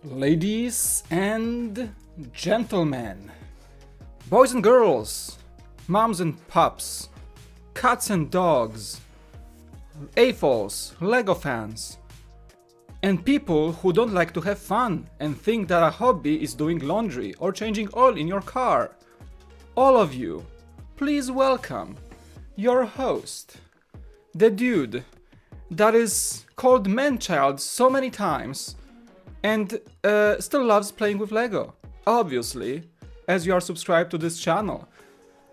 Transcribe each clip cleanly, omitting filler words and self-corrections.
Ladies and gentlemen, boys and girls, moms and pups, cats and dogs, AFOLs, LEGO fans, and people who don't like to have fun and think that a hobby is doing laundry or changing oil in your car. All of you, please welcome your host, the dude that is called man-child so many times and still loves playing with LEGO, obviously, as you are subscribed to this channel.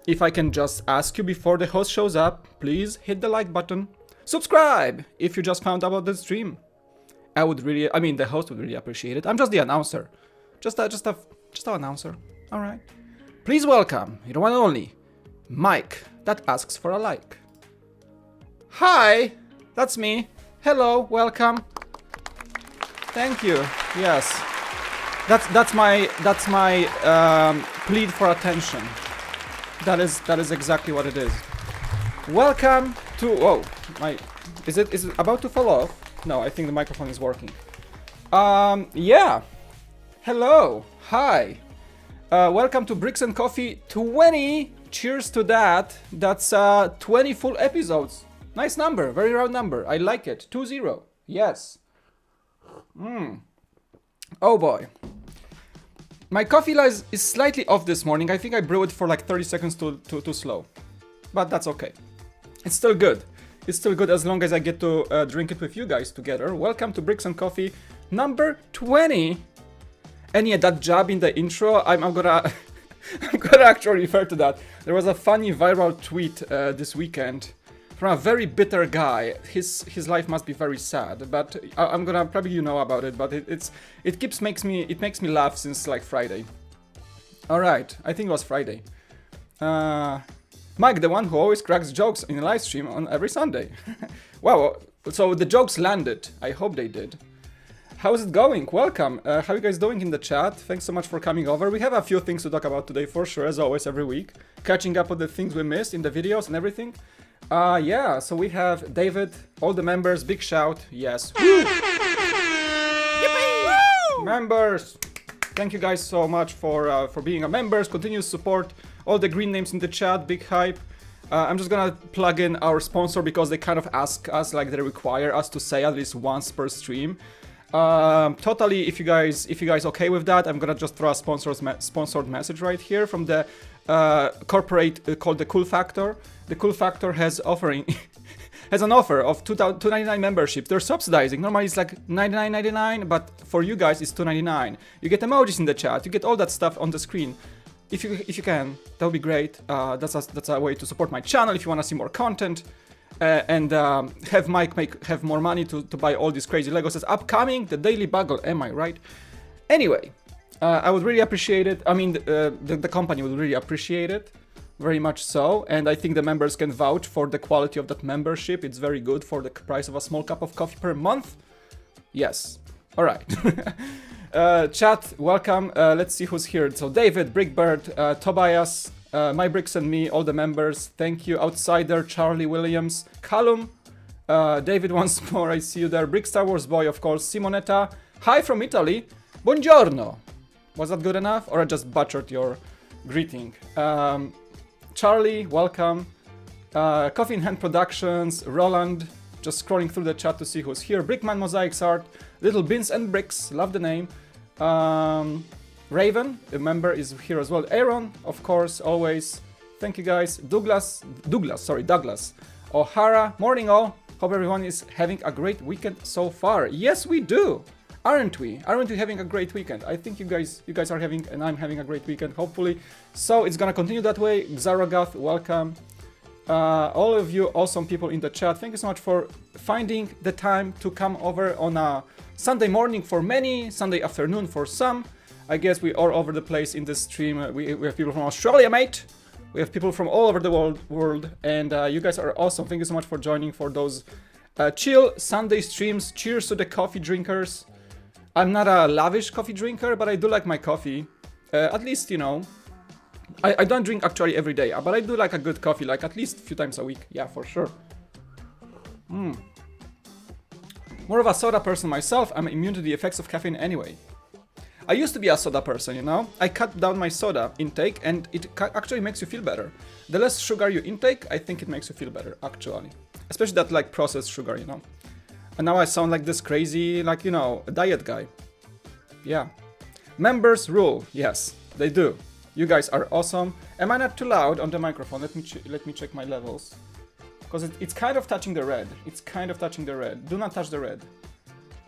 If I can just ask you before the host shows up, please hit the like button. Subscribe if you just found out about the stream. The host would really appreciate it. I'm just the announcer. Just an announcer. Alright. Please welcome, the one and only, Mike, that asks for a like. Hi, that's me. Hello, welcome. Thank you. Yes, that's my plead for attention. That is exactly what it is. Welcome to is it about to fall off? No, I think the microphone is working. Yeah. Hello. Hi. Welcome to Bricks and Coffee 20. Cheers to that. That's 20 full episodes. Nice number, very round number. I like it. 20. Yes. Oh boy. My coffee is slightly off this morning. I think I brewed it for like 30 seconds too slow. But that's okay. It's still good. It's still good as long as I get to drink it with you guys together. Welcome to Bricks and Coffee number 20. And yeah, that jab in the intro, I'm gonna I'm gonna actually refer to that. There was a funny viral tweet this weekend from a very bitter guy. His life must be very sad, but I'm gonna probably you know about it. But it makes me laugh since like Friday. All right, I think it was Friday. Mike, the one who always cracks jokes in a live stream on every Sunday. Wow, so the jokes landed. I hope they did. How's it going? Welcome. How are you guys doing in the chat? Thanks so much for coming over. We have a few things to talk about today for sure, as always, every week. Catching up on the things we missed in the videos and everything. Yeah, so we have David, all the members, big shout, yes. Woo! Yippee! Members! Thank you guys so much for being a members. Continuous support. All the green names in the chat, big hype. I'm just gonna plug in our sponsor because they kind of ask us, like they require us to say at least once per stream. Totally, if you guys okay with that, I'm gonna just throw a sponsored message right here from the corporate called the Cool Factor. The Cool Factor has an offer of $2.99 membership. They're subsidizing. Normally it's like $99.99, but for you guys it's $2.99. You get emojis in the chat. You get all that stuff on the screen. If you can, that would be great. That's a way to support my channel if you want to see more content. And have Mike have more money to buy all these crazy Lego sets. Upcoming, the Daily Bugle, am I right? Anyway, I would really appreciate it. I mean, the company would really appreciate it. Very much so. And I think the members can vouch for the quality of that membership. It's very good for the price of a small cup of coffee per month. Yes. All right. Chat, welcome. Let's see who's here. So David, Brickbird, Tobias, My Bricks and Me, all the members. Thank you. Outsider, Charlie Williams, Callum, David once more. I see you there. Brick Star Wars Boy, of course. Simonetta. Hi from Italy. Buongiorno. Was that good enough? Or I just butchered your greeting? Charlie, welcome. Coffee in Hand Productions, Roland. Just scrolling through the chat to see who's here. Brickman Mosaics Art, Little Beans and Bricks, love the name. Raven, a member, is here as well. Aaron, of course, always. Thank you guys. Douglas. O'Hara, morning all. Hope everyone is having a great weekend so far. Yes, we do. Aren't we? Aren't we having a great weekend? I think you guys are having, and I'm having a great weekend, hopefully. So it's gonna continue that way. Xarogath, welcome. All of you awesome people in the chat, thank you so much for finding the time to come over on a Sunday morning for many, Sunday afternoon for some. I guess we are all over the place in this stream. We have people from Australia, mate. We have people from all over the world, and you guys are awesome. Thank you so much for joining for those chill Sunday streams. Cheers to the coffee drinkers. I'm not a lavish coffee drinker, but I do like my coffee. At least, you know, I don't drink actually every day, but I do like a good coffee, like at least a few times a week. Yeah, for sure. More of a soda person myself. I'm immune to the effects of caffeine anyway. I used to be a soda person, you know. I cut down my soda intake and it actually makes you feel better. The less sugar you intake, I think it makes you feel better, actually. Especially that like processed sugar, you know. And now I sound like this crazy, like, you know, a diet guy. Yeah. Members rule. Yes, they do. You guys are awesome. Am I not too loud on the microphone? Let me check my levels. Because it's kind of touching the red. It's kind of touching the red. Do not touch the red.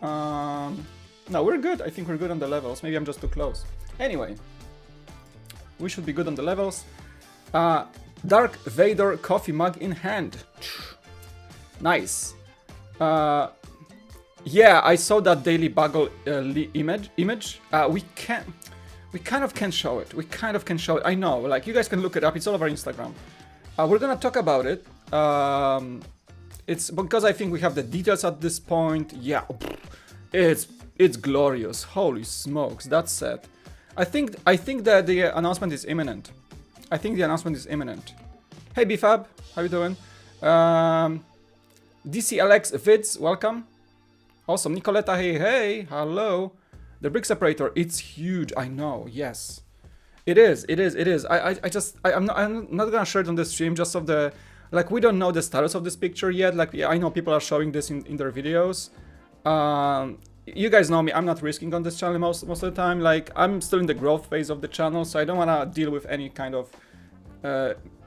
No, we're good. I think we're good on the levels. Maybe I'm just too close. Anyway. We should be good on the levels. Dark Vader coffee mug in hand. Nice. Yeah, I saw that Daily Bugle image. We kind of can show it. We kind of can show it. I know, like, you guys can look it up. It's all over Instagram. We're gonna talk about it. It's because I think we have the details at this point. Yeah, it's glorious. Holy smokes, that's set. I think that the announcement is imminent. I think the announcement is imminent. Hey BFab, how you doing? DCLX Vids, welcome. Awesome. Nicoletta, hey, hello. The brick separator, it's huge. I know. Yes, it is. I'm not gonna share it on the stream just of the, like, we don't know the status of this picture yet. Like, I know people are showing this in their videos. you guys know me, I'm not risking on this channel most of the time. Like, I'm still in the growth phase of the channel, so I don't want to deal with any kind of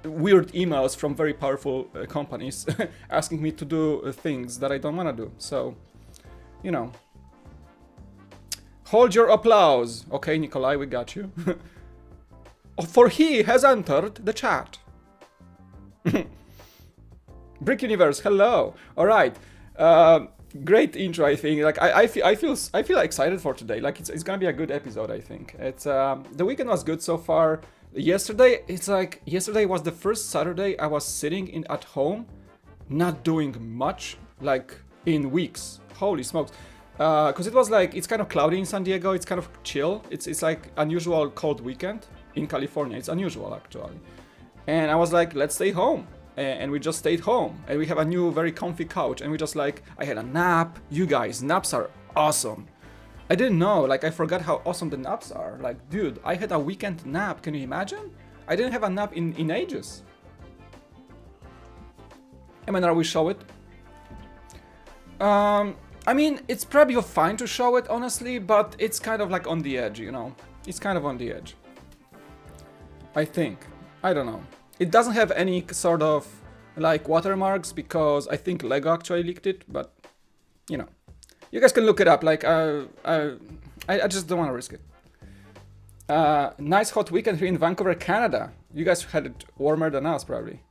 weird emails from very powerful companies asking me to do things that I don't want to do. So, you know. Hold your applause. Okay, Nikolai, we got you. For he has entered the chat. Brick Universe, hello. All right. Great intro, I think. Like I feel excited for today. Like it's gonna be a good episode, I think. It's the weekend was good so far. Yesterday was the first Saturday I was sitting at home, not doing much, like in weeks. Holy smokes. Because it was like, it's kind of cloudy in San Diego, it's kind of chill. It's like unusual cold weekend in California. It's unusual actually. And I was like, let's stay home. And we just stayed home. And we have a new very comfy couch. And we just like, I had a nap. You guys, naps are awesome. I didn't know, like I forgot how awesome the naps are. Like, dude, I had a weekend nap. Can you imagine? I didn't have a nap in ages. Emmanuel, we show it. I mean, it's probably fine to show it, honestly, but it's kind of like on the edge, you know? It's kind of on the edge. I think. I don't know. It doesn't have any sort of, like, watermarks, because I think LEGO actually leaked it, but, you know. You guys can look it up, like, I just don't want to risk it. Nice hot weekend here in Vancouver, Canada. You guys had it warmer than us, probably.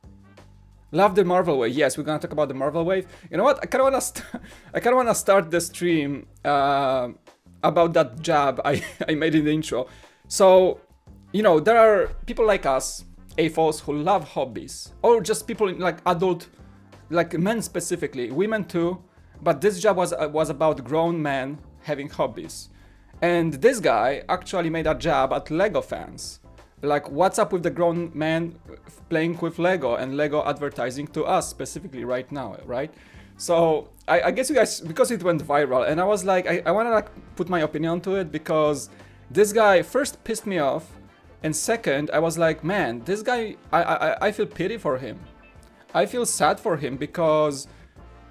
Love the Marvel Wave. Yes, we're gonna talk about the Marvel Wave. You know what? I kind of wanna start the stream about that jab I made in the intro. So, you know, there are people like us, AFOs, who love hobbies, or just people in, like adult, like men specifically, women too. But this jab was about grown men having hobbies, and this guy actually made a jab at LEGO fans. Like, what's up with the grown man playing with LEGO and LEGO advertising to us specifically right now, right? So I guess you guys, because it went viral, and I was like, I want to like put my opinion onto it, because this guy first pissed me off, and second, I was like, man, this guy, I feel pity for him. I feel sad for him, because,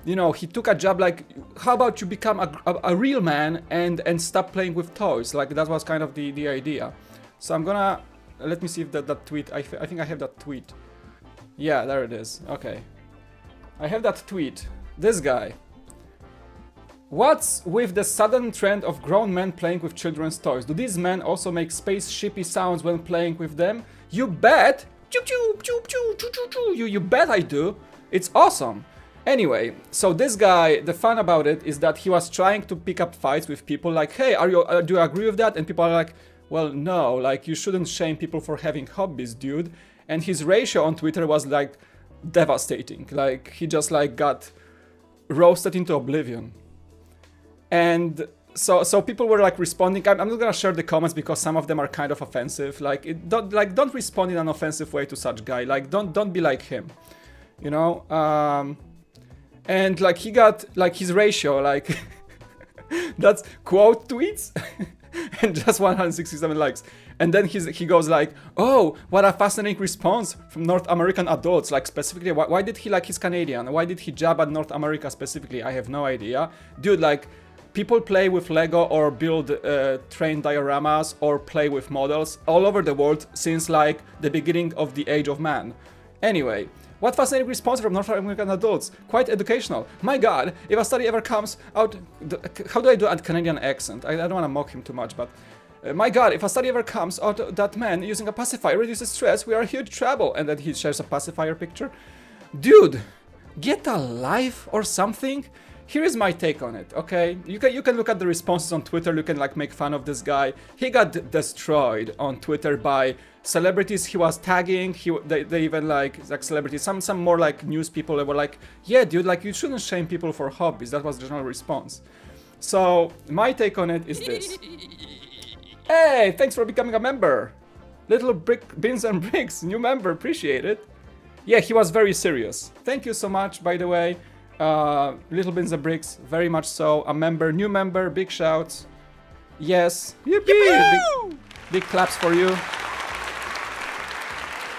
you know, he took a job like, how about you become a real man and stop playing with toys? Like, that was kind of the idea. So I'm gonna, let me see if that tweet, I think I have that tweet. Yeah, there it is. Okay. I have that tweet. This guy. What's with the sudden trend of grown men playing with children's toys? Do these men also make spaceshipy sounds when playing with them? You bet! You bet I do. It's awesome. Anyway, so this guy, the fun about it is that he was trying to pick up fights with people like, hey, do you agree with that? And people are like, well, no, like, you shouldn't shame people for having hobbies, dude. And his ratio on Twitter was, like, devastating. Like, he just, like, got roasted into oblivion. And so people were, like, responding. I'm not gonna share the comments because some of them are kind of offensive. Like, don't respond in an offensive way to such guy. Like, don't be like him, you know? And, like, he got, like, his ratio, like, that's quote tweets. And just 167 likes. And then he goes like, oh, what a fascinating response from North American adults. Like, specifically, why did he, like, he's Canadian, why did he jab at North America specifically? I have no idea. Dude, like, people play with Lego or build train dioramas or play with models all over the world since, like, the beginning of the age of man. Anyway, what fascinating response from North American adults. Quite educational. My god, if a study ever comes out... How do I do a Canadian accent? I don't want to mock him too much, but... my god, if a study ever comes out that man using a pacifier reduces stress, we are in huge trouble. And then he shares a pacifier picture. Dude, get a life or something? Here is my take on it, okay? You can look at the responses on Twitter, you can, like, make fun of this guy. He got destroyed on Twitter by celebrities he was tagging. They even, like celebrities, some more, like, news people that were like, yeah, dude, like, you shouldn't shame people for hobbies. That was the general response. So, my take on it is this. Hey, thanks for becoming a member. Little Beans and Bricks, new member, appreciate it. Yeah, he was very serious. Thank you so much, by the way. Little Beans and Bricks, very much so. A member, new member, big shouts. Yes. Yippee! Big claps for you.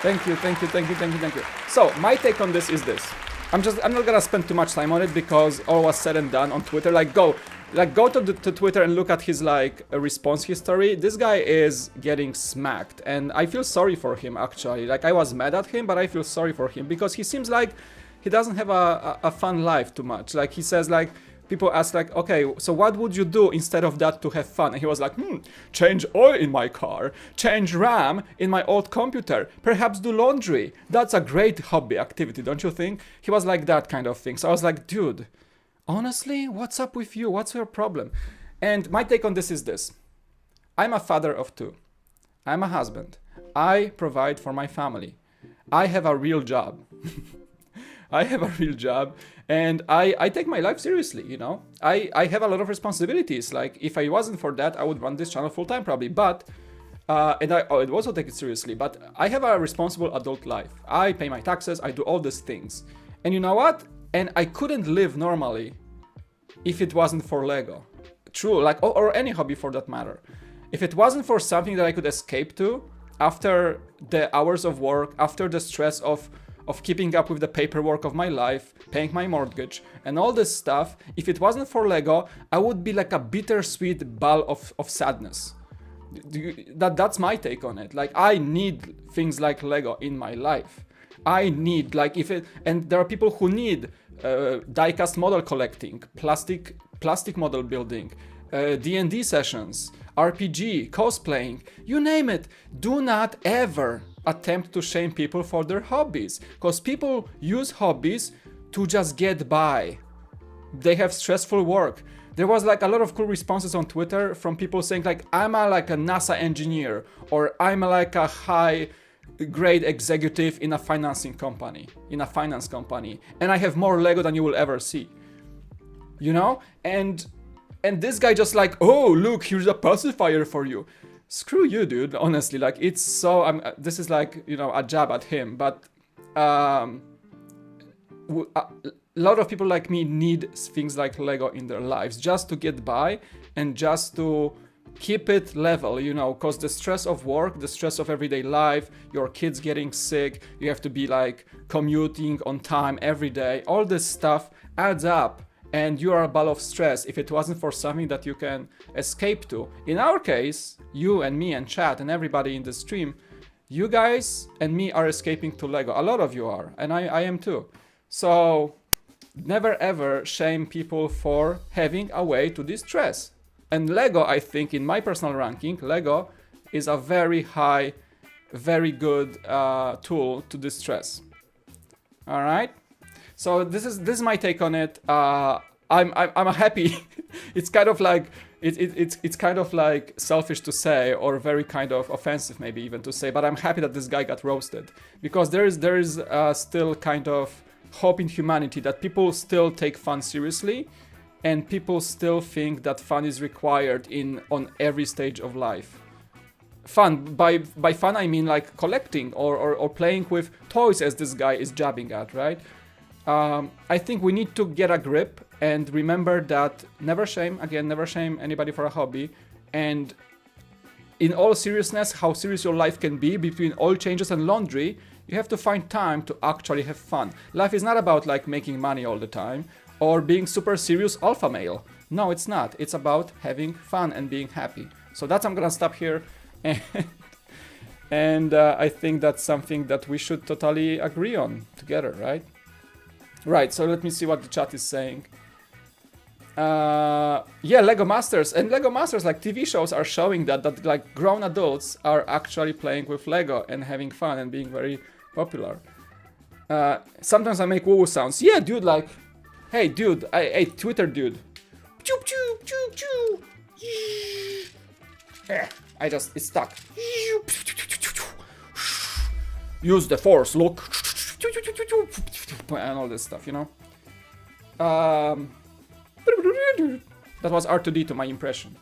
Thank you. So, my take on this is this. I'm not gonna spend too much time on it because all was said and done on Twitter. Like, go Like, go to Twitter and look at his, like, response history. This guy is getting smacked, and I feel sorry for him, actually. Like, I was mad at him, but I feel sorry for him, because he seems like he doesn't have a fun life too much. Like, he says, like, people ask, like, okay, so what would you do instead of that to have fun? And he was like, change oil in my car, change RAM in my old computer, perhaps do laundry. That's a great hobby activity, don't you think? He was like that kind of thing. So I was like, dude, honestly, what's up with you? What's your problem? And my take on this is this. I'm a father of 2. I'm a husband. I provide for my family. I have a real job. I have a real job, and I take my life seriously, you know? I have a lot of responsibilities. Like, if I wasn't for that, I would run this channel full time probably, but, and I would also take it seriously, but I have a responsible adult life. I pay my taxes, I do all these things. And you know what? And I couldn't live normally if it wasn't for LEGO. True, like, or any hobby for that matter. If it wasn't for something that I could escape to after the hours of work, after the stress of keeping up with the paperwork of my life, paying my mortgage, and all this stuff, if it wasn't for LEGO, I would be like a bittersweet ball of sadness. That's my take on it. Like, I need things like LEGO in my life. I need, like, and there are people who need die-cast model collecting, plastic model building, D&D sessions, RPG, cosplaying, you name it. Do not ever attempt to shame people for their hobbies, because people use hobbies to just get by. They have stressful work. There was like a lot of cool responses on Twitter from people saying, like, I'm like a NASA engineer, or I'm like a high grade executive in a finance company, and I have more LEGO than you will ever see. You know? And this guy just like, oh, look, here's a pacifier for you. Screw you, dude. Honestly, like, it's so. This is like, you know, a jab at him. But a lot of people like me need things like LEGO in their lives just to get by and just to keep it level, you know, because the stress of work, the stress of everyday life, your kids getting sick, you have to be like commuting on time every day. All this stuff adds up. And you are a ball of stress if it wasn't for something that you can escape to. In our case, you and me and chat and everybody in the stream, you guys and me are escaping to LEGO. A lot of you are, and I am too. So never ever shame people for having a way to distress. And LEGO, I think, in my personal ranking, LEGO is a very high, very good tool to distress. All right? So this is my take on it. I'm happy. It's kind of like it's kind of like selfish to say, or very kind of offensive maybe even to say. But I'm happy that this guy got roasted, because there is still kind of hope in humanity, that people still take fun seriously, and people still think that fun is required on every stage of life. Fun, by fun I mean like collecting or playing with toys, as this guy is jabbing at, right? I think we need to get a grip and remember that never shame anybody for a hobby. And in all seriousness, how serious your life can be, between oil changes and laundry, you have to find time to actually have fun. Life is not about like making money all the time or being super serious alpha male. No, it's not. It's about having fun and being happy. So I'm gonna stop here. And I think that's something that we should totally agree on together, right? Right, so let me see what the chat is saying. Yeah, LEGO Masters. And LEGO Masters, like, TV shows are showing that like grown adults are actually playing with LEGO and having fun and being very popular. Sometimes I make woo-woo sounds. Yeah, dude, like, hey, dude, hey, Twitter dude. Choo choo choo choo. It's stuck. Use the force, look. And all this stuff, you know. That was R2D2, my impression.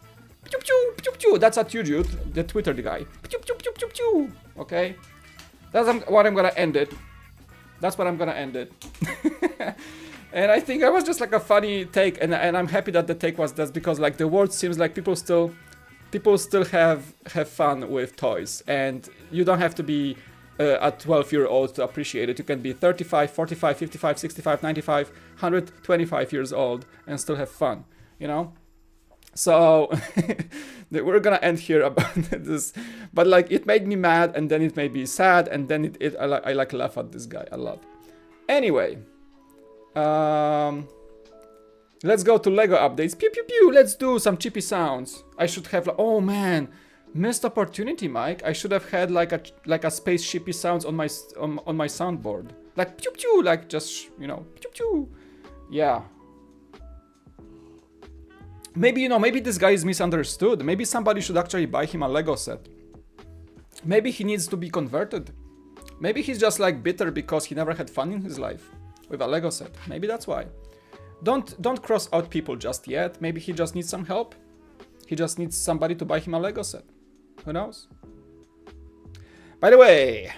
That's a dude, the Twitter guy. Okay, that's what I'm gonna end it. That's what I'm gonna end it. And I think that was just like a funny take, and I'm happy that the take was that, because like the world seems like people still have fun with toys, and you don't have to be a 12-year-old to appreciate it. You can be 35, 45, 55, 65, 95, 125 years old and still have fun, you know? So we're gonna end here about this, but like it made me mad, and then it made me sad, and then I like laugh at this guy a lot. Anyway, let's go to LEGO updates. Pew pew pew. Let's do some chippy sounds. I should have. Oh man, missed opportunity, Mike. I should have had like a space chippy sounds on my soundboard. Like pew pew. Like just pew pew. Yeah. Maybe maybe this guy is misunderstood. Maybe somebody should actually buy him a LEGO set. Maybe he needs to be converted. Maybe he's just like bitter because he never had fun in his life with a LEGO set. Maybe that's why. Don't cross out people just yet. Maybe he just needs some help. He just needs somebody to buy him a LEGO set. Who knows? By the way,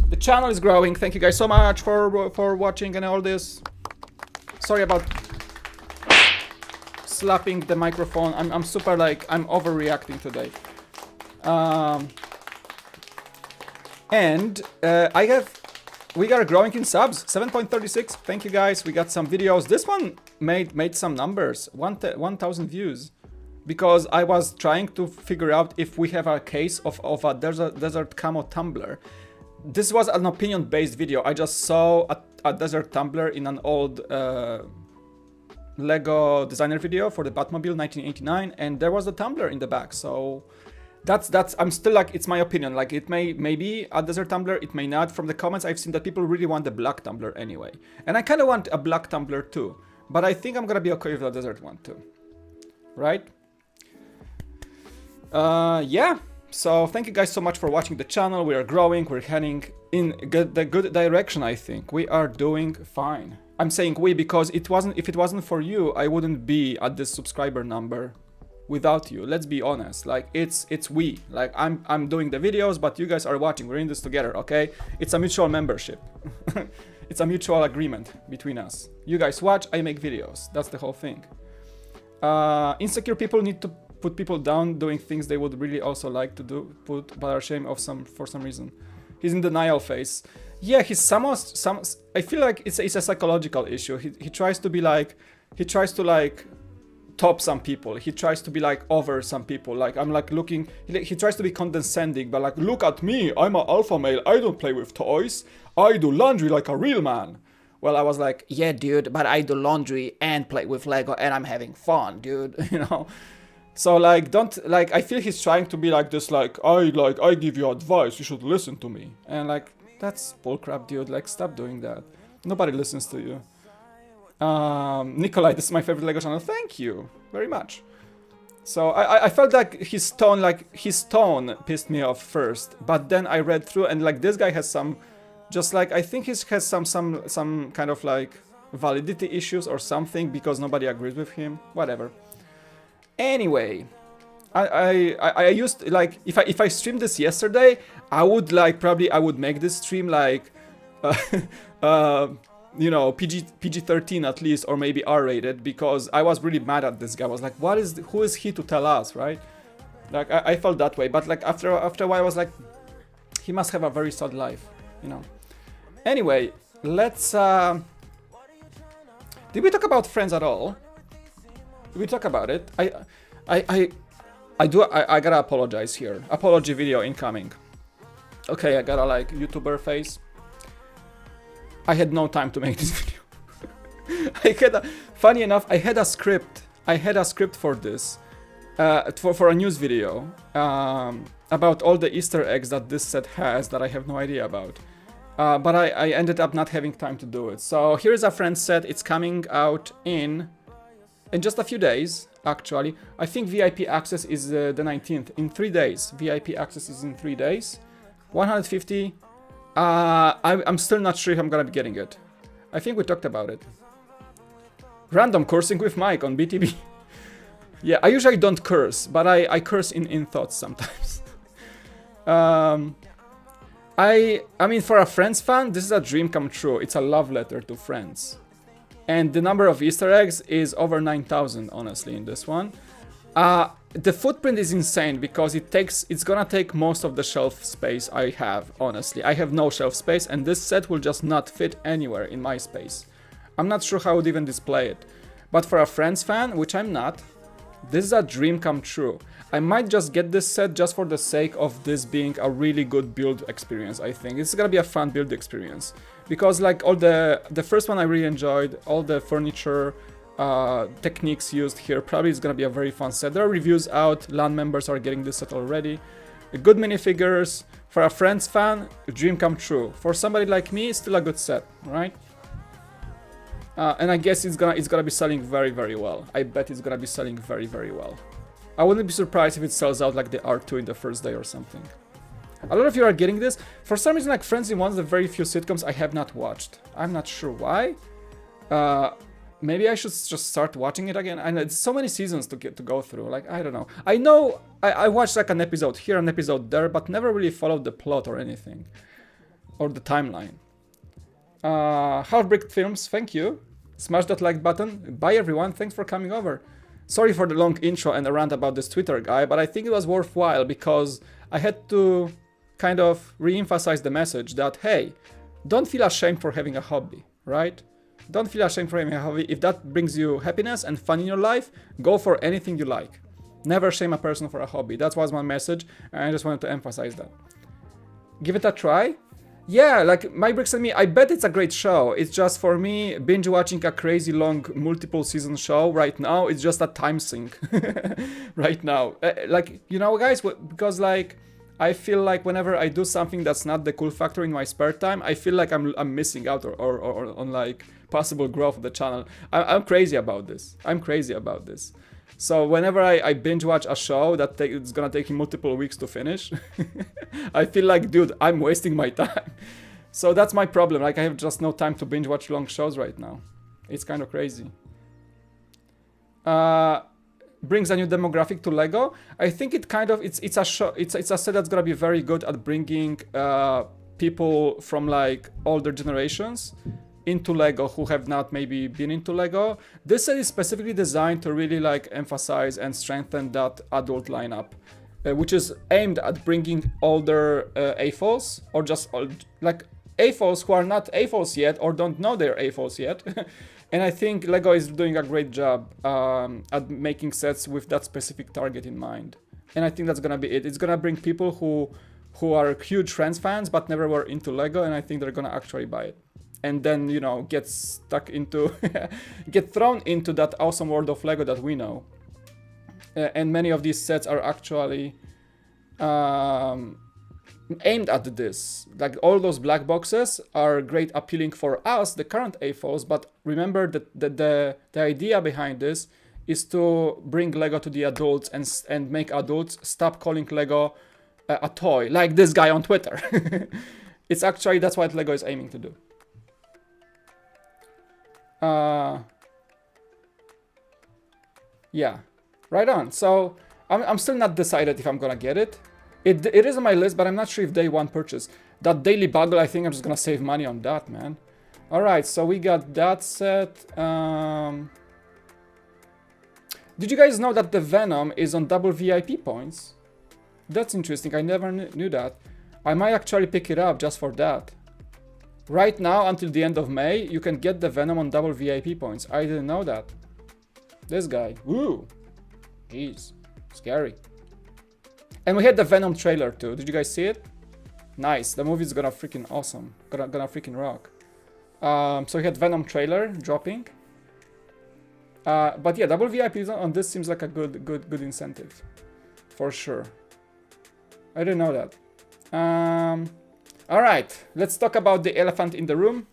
the channel is growing. Thank you guys so much for watching and all this. Sorry about slapping the microphone. I'm super like I'm overreacting today. We are growing in subs, 7.36. Thank you guys. We got some videos. This one made some numbers, 1,000 views, because I was trying to figure out if we have a case of a desert camo tumbler. This was an opinion-based video. I just saw a desert tumbler in an old LEGO designer video for the Batmobile 1989, and there was a tumbler in the back. So that's I'm still like, it's my opinion. Like it may be a desert tumbler, it may not. From the comments I've seen that people really want the black tumbler anyway, and I kind of want a black tumbler too. But I think I'm gonna be okay with the desert one too, right? Yeah. So thank you guys so much for watching the channel. We are growing. We're heading in the good direction. I think we are doing fine. I'm saying we because if it wasn't for you, I wouldn't be at this subscriber number without you. Let's be honest. Like it's we. Like I'm doing the videos, but you guys are watching. We're in this together, okay? It's a mutual membership. It's a mutual agreement between us. You guys watch, I make videos. That's the whole thing. Insecure people need to put people down doing things they would really also like to do, but are ashamed of for some reason. He's in denial phase. Yeah, he's I feel like it's a psychological issue. He tries to be like, he tries to like top some people. He tries to be like over some people. Like I'm like looking, he tries to be condescending, but like, look at me, I'm an alpha male, I don't play with toys. I do laundry like a real man. Well, I was like, yeah, dude, but I do laundry and play with Lego and I'm having fun, dude, you know? So like, I feel he's trying to be like this, like, I give you advice, you should listen to me. And like, that's bullcrap, dude, like, stop doing that. Nobody listens to you. Nikolai, this is my favorite LEGO channel, thank you very much. So I felt like his tone pissed me off first, but then I read through and like, this guy has some, just like, I think he has some kind of like validity issues or something because nobody agrees with him, whatever. Anyway, I used like if I streamed this yesterday, I would like probably I would make this stream like you know, PG-13 at least, or maybe R-rated, because I was really mad at this guy. I was like, who is he to tell us, right? Like I felt that way, but like after a while I was like, he must have a very sad life, you know. Anyway, let's did we talk about Friends at all? Did we talk about it? I gotta apologize here. Apology video incoming. Okay, I gotta like YouTuber face. I had no time to make this video. Funny enough, I had a script. I had a script for this, for a news video about all the Easter eggs that this set has that I have no idea about. But I ended up not having time to do it. So here's a Friends set. It's coming out in just a few days, actually. I think VIP access is the 19th. In 3 days. VIP access is in 3 days. 150. I'm still not sure if I'm gonna be getting it. I think we talked about it. Random cursing with Mike on BTB. Yeah, I usually don't curse, but I curse in thoughts sometimes. I mean, for a Friends fan, this is a dream come true. It's a love letter to Friends. And the number of Easter eggs is over 9,000, honestly, in this one. The footprint is insane because it's gonna take most of the shelf space I have, honestly. I have no shelf space, and this set will just not fit anywhere in my space. I'm not sure how I would even display it. But for a Friends fan, which I'm not, this is a dream come true. I might just get this set just for the sake of this being a really good build experience, I think. It's gonna be a fun build experience. Because like all the first one I really enjoyed, all the furniture techniques used here, probably is gonna be a very fun set. There are reviews out, LAN members are getting this set already. Good minifigures. For a Friends fan, a dream come true. For somebody like me, it's still a good set, right? And I guess it's gonna be selling very, very well. I bet it's gonna be selling very, very well. I wouldn't be surprised if it sells out like the R2 in the first day or something. A lot of you are getting this. For some reason, like Friends is one of the very few sitcoms I have not watched. I'm not sure why. Maybe I should just start watching it again. I know it's so many seasons to go through. Like, I don't know. I know I watched like an episode here, an episode there, but never really followed the plot or anything. Or the timeline. Half-Bricked Films, thank you. Smash that like button. Bye everyone, thanks for coming over. Sorry for the long intro and a rant about this Twitter guy, but I think it was worthwhile because I had to kind of re-emphasize the message that, hey, don't feel ashamed for having a hobby, right? Don't feel ashamed for having a hobby. If that brings you happiness and fun in your life, go for anything you like. Never shame a person for a hobby. That was my message, and I just wanted to emphasize that. Give it a try. Yeah, like My Bricks and Me, I bet it's a great show. It's just for me, binge watching a crazy long multiple season show right now, it's just a time sink right now. Like, you know guys, because like, I feel like whenever I do something that's not the cool factor in my spare time, I feel like I'm missing out or on like possible growth of the channel. I'm crazy about this. I'm crazy about this. So whenever I binge watch a show that it's gonna take me multiple weeks to finish, I feel like, dude, I'm wasting my time. So that's my problem. Like I have just no time to binge watch long shows right now. It's kind of crazy. Brings a new demographic to LEGO. I think it kind of it's a show. It's a set that's gonna be very good at bringing people from like older generations into LEGO who have not maybe been into LEGO. This set is specifically designed to really like emphasize and strengthen that adult lineup, which is aimed at bringing older AFOs or just like AFOs who are not AFOs yet or don't know they're AFOs yet. And I think LEGO is doing a great job at making sets with that specific target in mind. And I think that's gonna be it. It's gonna bring people who are huge Friends fans but never were into LEGO, and I think they're gonna actually buy it. And then, you know, get stuck into, get thrown into that awesome world of LEGO that we know. And many of these sets are actually aimed at this. Like all those black boxes are great appealing for us, the current AFOs, but remember that the idea behind this is to bring LEGO to the adults and make adults stop calling LEGO a toy, like this guy on Twitter. It's actually, that's what LEGO is aiming to do. Yeah, right on. So I'm still not decided if I'm gonna get it. It is on my list, but I'm not sure if day one purchase. That Daily Bugle, I think I'm just gonna save money on that, man. All right, so we got that set. Did you guys know that the Venom is on double VIP points? That's interesting. I never knew that. I might actually pick it up just for that. Right now, until the end of May, you can get the Venom on double VIP points. I didn't know that. This guy. Ooh. Jeez. Scary. And we had the Venom trailer too. Did you guys see it? Nice. The movie's gonna freaking awesome. Gonna freaking rock. So we had Venom trailer dropping. But yeah, double VIP on this seems like a good incentive. For sure. I didn't know that. Alright, let's talk about the elephant in the room.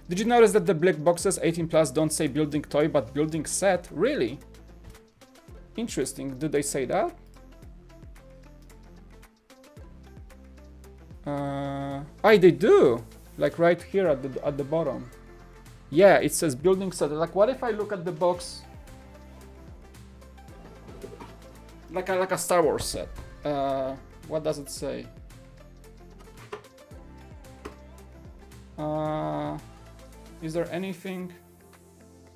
Did you notice that the black boxes 18 plus don't say building toy but building set? Really? Interesting. Did they say that? They do. Like right here at the bottom. Yeah, it says building set. Like what if I look at the box like a Star Wars set? What does it say? Is there anything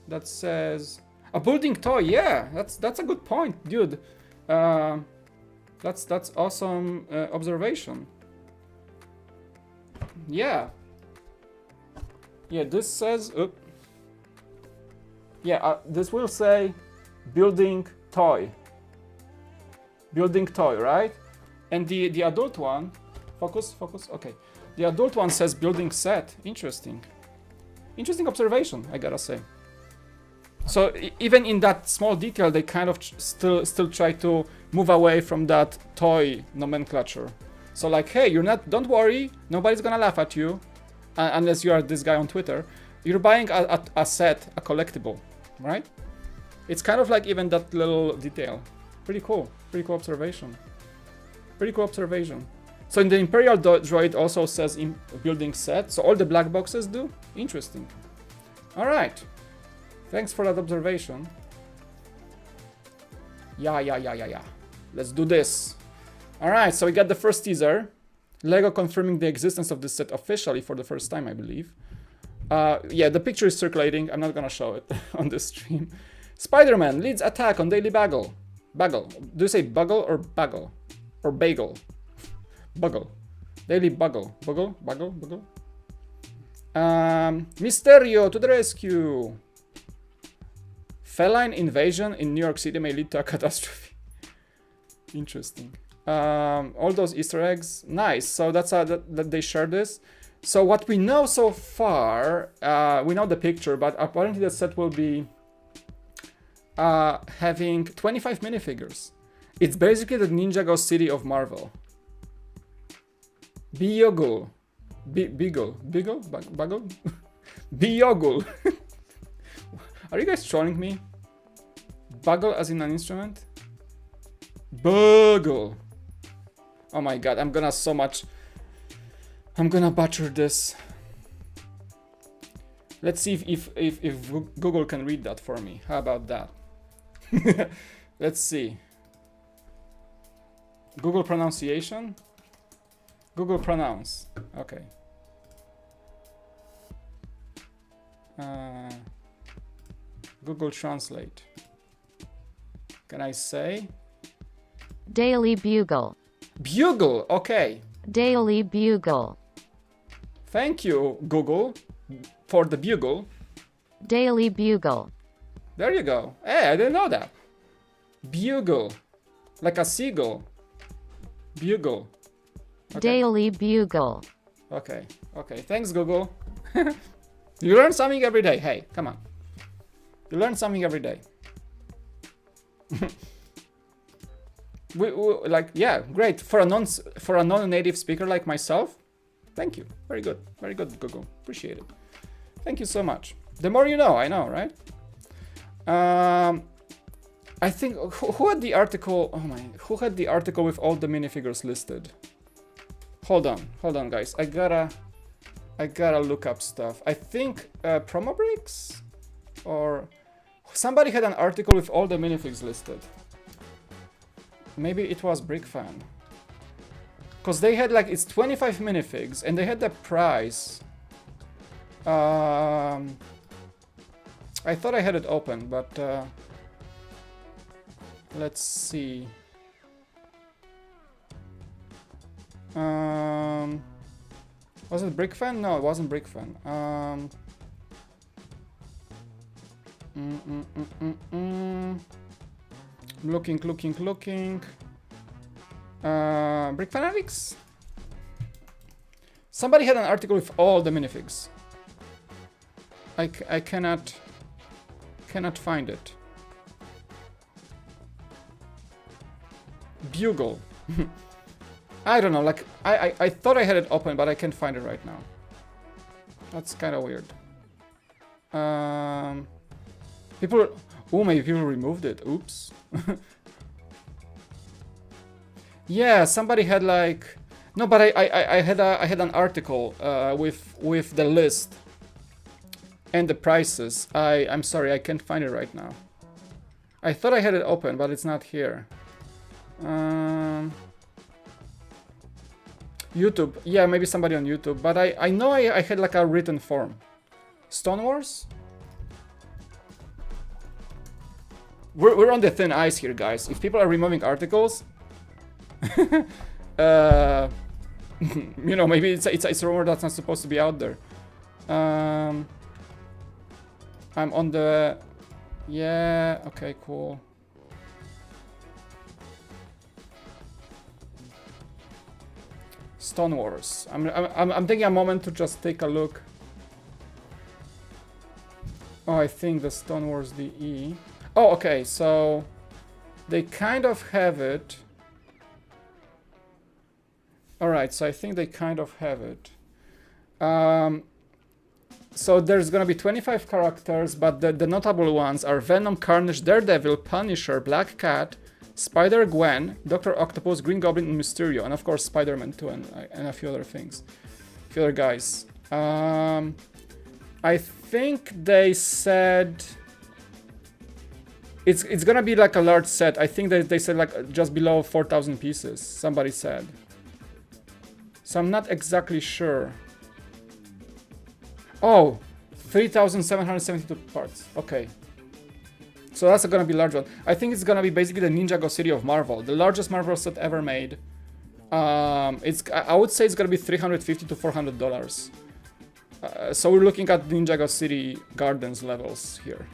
that says a building toy? Yeah, that's a good point, dude. That's awesome observation. Yeah. Yeah, this says, this will say building toy. Building toy, right? And the adult one, focus, okay. The adult one says building set. Interesting. Interesting observation, I gotta say. So even in that small detail, they kind of still try to move away from that toy nomenclature. So like, hey, don't worry, nobody's gonna laugh at you, unless you are this guy on Twitter. You're buying a set, a collectible, right? It's kind of like even that little detail. Pretty cool observation. Pretty cool observation. So in the Imperial Droid also says in building set, so all the black boxes do? Interesting. Alright. Thanks for that observation. Yeah. Let's do this. Alright, so we got the first teaser. LEGO confirming the existence of this set officially for the first time, I believe. Yeah, the picture is circulating. I'm not gonna show it on the stream. Spider-Man leads attack on Daily Bugle. Bugle. Do you say Bugle or Bagel? Or Bagel? Bugle. Daily Bugle. Bugle? Mysterio to the rescue. Feline invasion in New York City may lead to a catastrophe. Interesting. All those Easter eggs. Nice. So that's that they share this. So what we know so far, we know the picture, but apparently the set will be having 25 minifigures. It's basically the Ninjago City of Marvel. Bugle. Bugle? Bugle. Are you guys trolling me? Bugle as in an instrument? Bugle. Oh my god, I'm gonna butcher this. Let's see if Google can read that for me. How about that? Let's see. Google pronunciation? Google pronounce. Okay. Google Translate. Can I say? Daily Bugle. Bugle, okay. Daily Bugle. Thank you, Google, for the bugle. Daily Bugle. There you go. Hey, I didn't know that. Bugle. Like a seagull. Bugle. Okay. Daily Bugle. Okay. Thanks, Google. You learn something every day. Hey, come on. You learn something every day. we like, yeah, great. For a non-native speaker like myself, thank you. Very good, Google. Appreciate it. Thank you so much. The more you know, I know, right? I think who had the article? Oh my! Who had the article with all the minifigures listed? Hold on, guys. I gotta look up stuff. I think Promo Bricks or somebody had an article with all the minifigs listed. Maybe it was BrickFan. Because they had like, it's 25 minifigs and they had the price. I thought I had it open, but let's see. Was it BrickFan? No, it wasn't BrickFan. Looking. Brick Fanatics? Somebody had an article with all the minifigs. I cannot find it. Bugle. I don't know, like, I thought I had it open, but I can't find it right now. That's kind of weird. Maybe people removed it. Oops. Yeah, somebody had like... No, but I had an article with the list and the prices. I'm sorry, I can't find it right now. I thought I had it open, but it's not here. YouTube. Yeah, maybe somebody on YouTube. But I know I had like a written form. Stone Wars? We're on the thin ice here, guys. If people are removing articles, you know, maybe it's a rumor that's not supposed to be out there. I'm on the... Yeah, okay, cool. Stone Wars. I'm taking a moment to just take a look. Oh, I think the Stone Wars DE. Oh, okay, so they kind of have it. Alright, so I think they kind of have it. So there's gonna be 25 characters, but the notable ones are Venom, Carnage, Daredevil, Punisher, Black Cat, Spider-Gwen, Dr. Octopus, Green Goblin, and Mysterio, and of course Spider-Man 2 and a few other things. A few other guys. I think they said it's gonna be like a large set. I think they said like just below 4,000 pieces, somebody said. So I'm not exactly sure. Oh, 3,772 parts. Okay. So that's gonna be a large one. I think it's gonna be basically the Ninjago City of Marvel, the largest Marvel set ever made. I would say it's gonna be $350 to $400. So we're looking at Ninjago City Gardens levels here.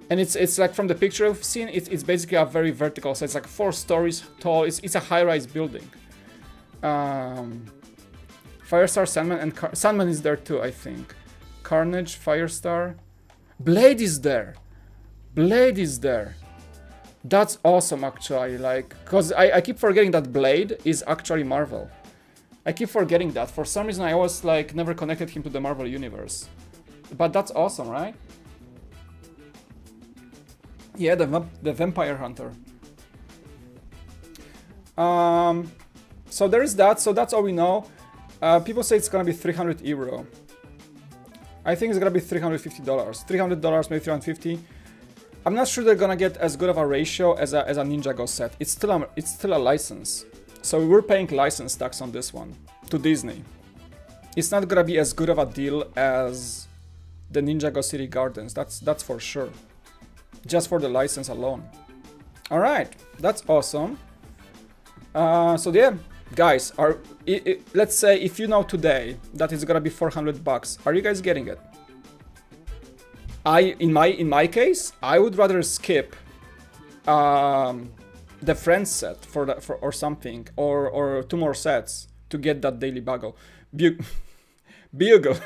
And it's like from the picture I've seen, it's basically a very vertical, so it's like 4 stories tall. It's a high-rise building. Firestar, Sandman, and Sandman is there too, I think. Carnage, Firestar. Blade is there. Blade is there. That's awesome, actually. Like, because I keep forgetting that Blade is actually Marvel. I keep forgetting that. For some reason, I always like never connected him to the Marvel universe. But that's awesome, right? Yeah, the Vampire Hunter. So there is that. So that's all we know. People say it's gonna be 300 euro. I think it's gonna be $350. $300, maybe 350. I'm not sure they're gonna get as good of a ratio as a Ninjago set. It's still a license. So we're paying license tax on this one to Disney. It's not gonna be as good of a deal as the Ninjago City Gardens. That's for sure. Just for the license alone. All right, that's awesome. So yeah, guys, let's say if you know today that it's gonna be $400, are you guys getting it? In my case, I would rather skip the Friends set or something, or 2 more sets to get that Daily Bugle. Bugle.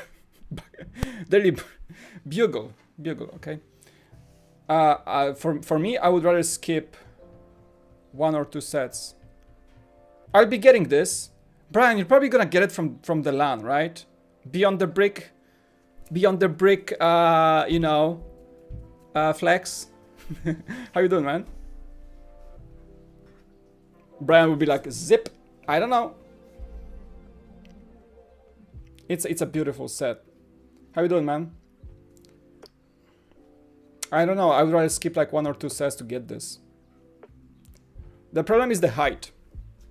Daily Bugle. Okay. For me, I would rather skip 1 or 2 sets. I'll be getting this. Brian, you're probably gonna get it from the LAN, right? Beyond the brick, you know, flex. How you doing, man? Brian would be like, zip. I don't know. It's a beautiful set. How you doing, man? I don't know. I would rather skip like 1 or 2 sets to get this. The problem is the height.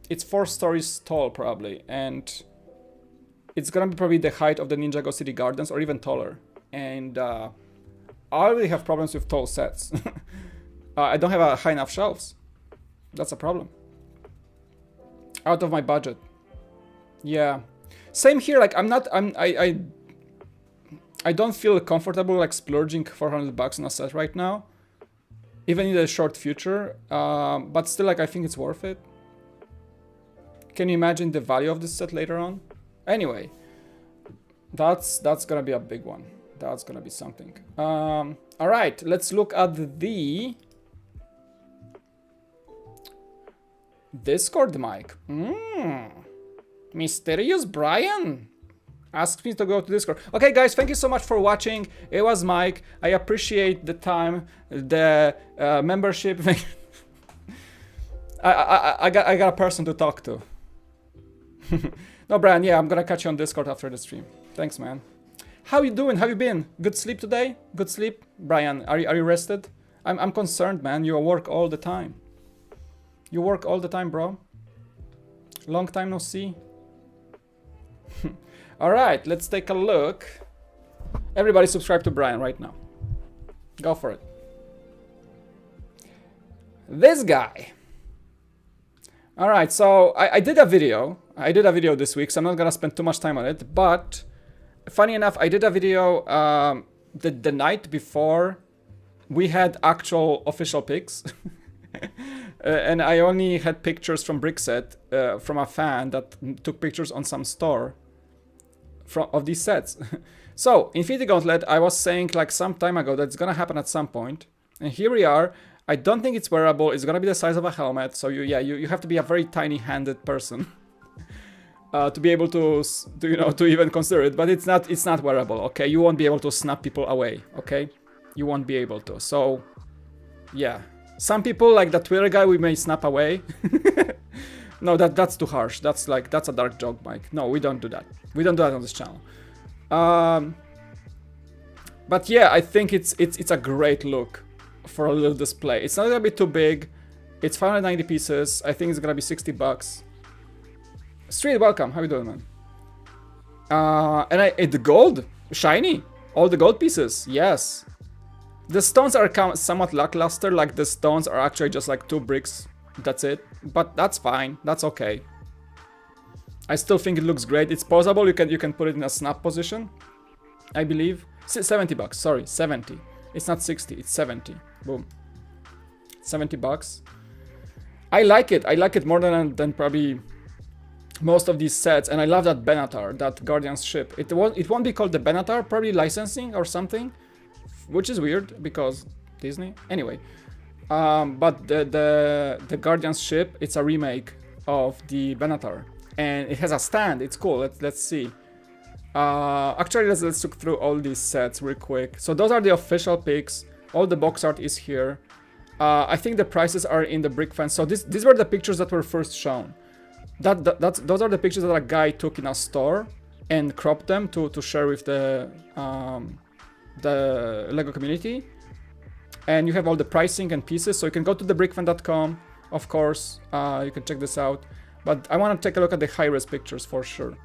It's 4 stories tall, probably, and it's gonna be probably the height of the Ninjago City Gardens, or even taller. And I already have problems with tall sets. I don't have a high enough shelves. That's a problem. Out of my budget. Yeah. Same here. Like I don't feel comfortable like splurging $400 on a set right now, even in the short future. But still, like I think it's worth it. Can you imagine the value of this set later on? Anyway, that's gonna be a big one. That's gonna be something. All right, let's look at the Discord mic. Mysterious Brian asked me to go to Discord. Okay, guys, thank you so much for watching. It was Mike. I appreciate the time, the membership. I got a person to talk to. No, Brian, yeah, I'm gonna catch you on Discord after the stream. Thanks, man. How you doing? How you been? Good sleep today? Good sleep? Brian, are you rested? I'm concerned, man. You work all the time. You work all the time, bro. Long time no see. Alright, let's take a look. Everybody subscribe to Brian right now. Go for it. This guy. Alright, so I did a video. I did a video this week, so I'm not gonna spend too much time on it, but funny enough, I did a video the night before we had actual official pics. And I only had pictures from Brickset from a fan that took pictures on some store of these sets. So, Infinity Gauntlet, I was saying like some time ago that it's gonna happen at some point. And here we are. I don't think it's wearable. It's gonna be the size of a helmet. So you have to be a very tiny-handed person to be able to even consider it. But it's not wearable. Okay, you won't be able to snap people away. Okay, you won't be able to. So, yeah. Some people, like the Twitter guy, we may snap away. No, that's too harsh. That's a dark joke, Mike. No, we don't do that. We don't do that on this channel. But yeah, I think it's a great look for a little display. It's not gonna be too big. It's 590 pieces. I think it's gonna be $60. Street, welcome. How you doing, man? And the gold, shiny. All the gold pieces, yes. The stones are somewhat lackluster, like the stones are actually just like 2 bricks, that's it. But that's fine, that's okay. I still think it looks great. It's posable, you can put it in a snap position, I believe. $70, sorry, 70. It's not 60, it's 70, boom. $70. I like it more than probably most of these sets, and I love that Benatar, that Guardian's ship. It won't be called the Benatar, probably licensing or something. Which is weird because Disney. Anyway, but the Guardian's ship, it's a remake of the Benatar, and it has a stand. It's cool. Let's see. Actually, let's look through all these sets real quick. So those are the official pics. All the box art is here. I think the prices are in the brick fence. So these were the pictures that were first shown. Those are the pictures that a guy took in a store and cropped them to share with the LEGO community. And you have all the pricing and pieces, so you can go to thebrickfan.com, of course. You can check this out, but I want to take a look at the high-res pictures for sure.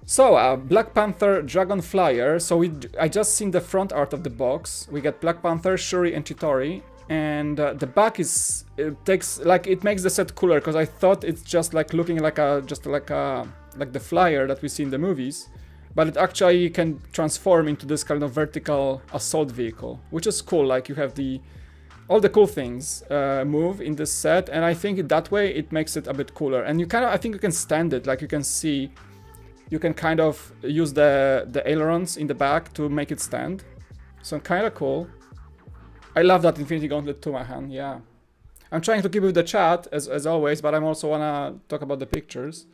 So Black Panther Dragon Flyer. So I just seen the front art of the box. We get Black Panther, Shuri, and Chitauri, and the back it makes the set cooler, because I thought it's just like looking like the flyer that we see in the movies. But it actually can transform into this kind of vertical assault vehicle, which is cool. Like you have all the cool things move in this set, and I think that way it makes it a bit cooler. And I think you can stand it, like you can see, you can kind of use the ailerons in the back to make it stand. So kind of cool. I love that Infinity Gauntlet too, my hand. Yeah, I'm trying to keep with the chat as always, but I also wanna talk about the pictures.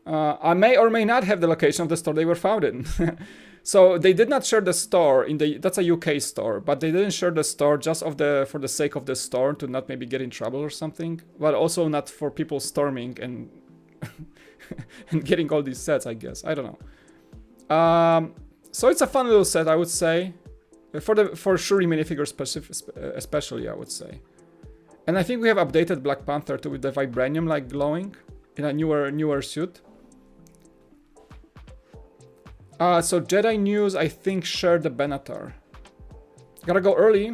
I may or may not have the location of the store they were found in. So they did not share the store that's a UK store, but they didn't share the store just for the sake of the store, to not maybe get in trouble or something, but also not for people storming and and getting all these sets, I guess. I don't know. So it's a fun little set, I would say, for Shuri minifigures especially, I would say. And I think we have updated Black Panther too, with the vibranium like glowing in a newer suit. So Jedi News, I think, shared the Benatar. Gotta go early,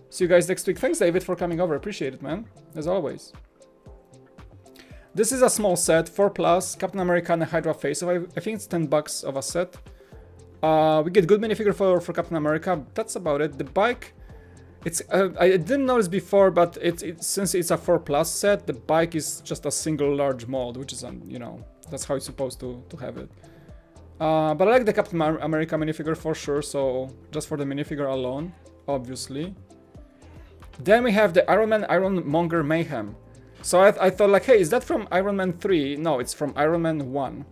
see you guys next week. Thanks, David, for coming over. Appreciate it, man, as always. This is a small set, 4+, Captain America and a Hydra face. So I think it's $10 of a set. We get good minifigure for Captain America. That's about it. The bike, I didn't notice before, but since it's a 4+ set, the bike is just a single large mold, which is, that's how it's supposed to have it. But I like the Captain America minifigure for sure, so just for the minifigure alone, obviously. Then we have the Iron Man Ironmonger Mayhem. So I thought like, hey, is that from Iron Man 3? No, it's from Iron Man 1.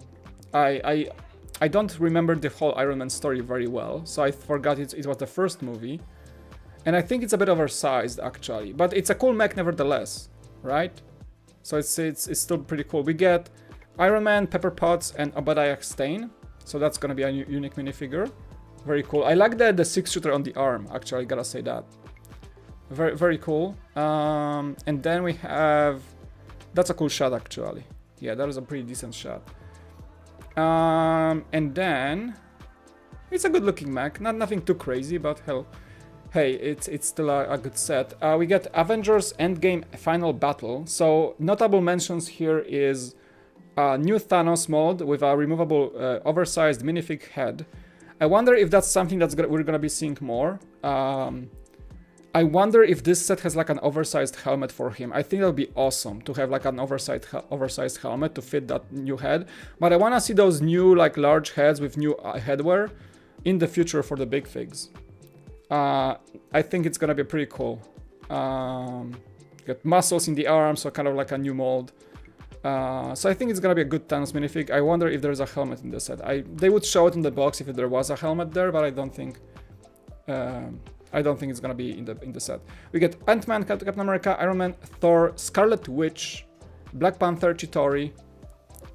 I don't remember the whole Iron Man story very well, so I forgot it was the first movie. And I think it's a bit oversized actually, but it's a cool mech nevertheless, right? So it's still pretty cool. We get Iron Man, Pepper Potts, and Obadiah Stane. So that's gonna be a unique minifigure. Very cool. I like the 6-shooter on the arm, actually, gotta say that. Very, very cool. And then we have... That's a cool shot, actually. Yeah, that is a pretty decent shot. And then... It's a good-looking mech. Nothing too crazy, but hell... Hey, it's still a good set. We get Avengers Endgame Final Battle. So, notable mentions here is... a new Thanos mold with a removable oversized minifig head. I wonder if that's something we're gonna be seeing more. I wonder if this set has like an oversized helmet for him. I think that would be awesome to have like an oversized helmet to fit that new head. But I want to see those new like large heads with new headwear in the future for the big figs. I think it's gonna be pretty cool. Got muscles in the arms, so kind of like a new mold. So I think it's gonna be a good Thanos minifig. I wonder if there's a helmet in this set. They would show it in the box if there was a helmet there, but I don't think it's gonna be in the set. We get Ant-Man, Captain America, Iron Man, Thor, Scarlet Witch, Black Panther, Chitauri,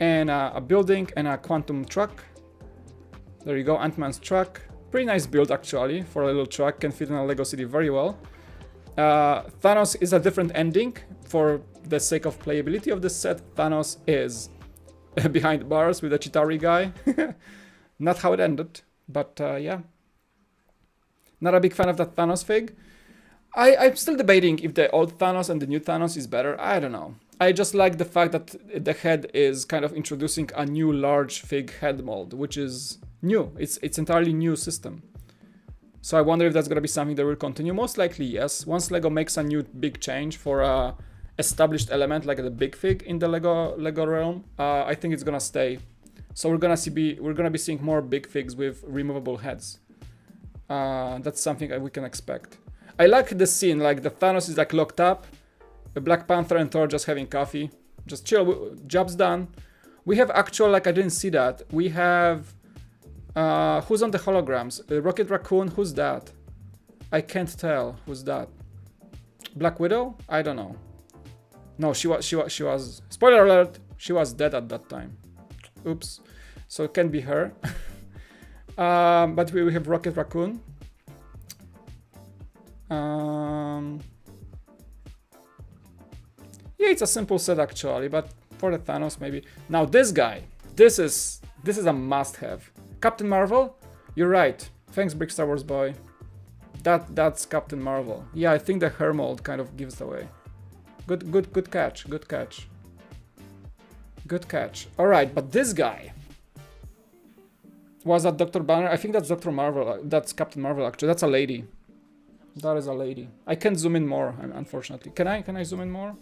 and a building and a quantum truck. There you go, Ant-Man's truck. Pretty nice build actually for a little truck. Can fit in a Lego city very well. Thanos is a different ending. For the sake of playability of this set, Thanos is behind bars with a Chitauri guy. Not how it ended, but yeah. Not a big fan of that Thanos fig. I'm still debating if the old Thanos and the new Thanos is better. I don't know. I just like the fact that the head is kind of introducing a new large fig head mold, which is new. It's entirely new system. So I wonder if that's gonna be something that will continue. Most likely yes. Once LEGO makes a new big change for a established element like the big fig in the LEGO realm, I think it's gonna stay. So we're gonna be seeing more big figs with removable heads. That's something we can expect. I like the scene, like the Thanos is like locked up, the Black Panther and Thor just having coffee, just chill, job's done. We have actual, like I didn't see that. We have, who's on the holograms? Rocket Raccoon, who's that? I can't tell, who's that? Black Widow? I don't know. No, she was, spoiler alert, she was dead at that time. Oops, so it can be her. But we have Rocket Raccoon. Yeah, it's a simple set actually, but for the Thanos maybe. Now this guy, this is a must-have. Captain Marvel, you're right. Thanks, Brick Star Wars boy. That's Captain Marvel. Yeah, I think the hair mold kind of gives away. Good catch. All right, but this guy. Was that Dr. Banner? I think that's Dr. Marvel. That's Captain Marvel actually. That's a lady. That is a lady. I can't zoom in more, unfortunately. Can I zoom in more?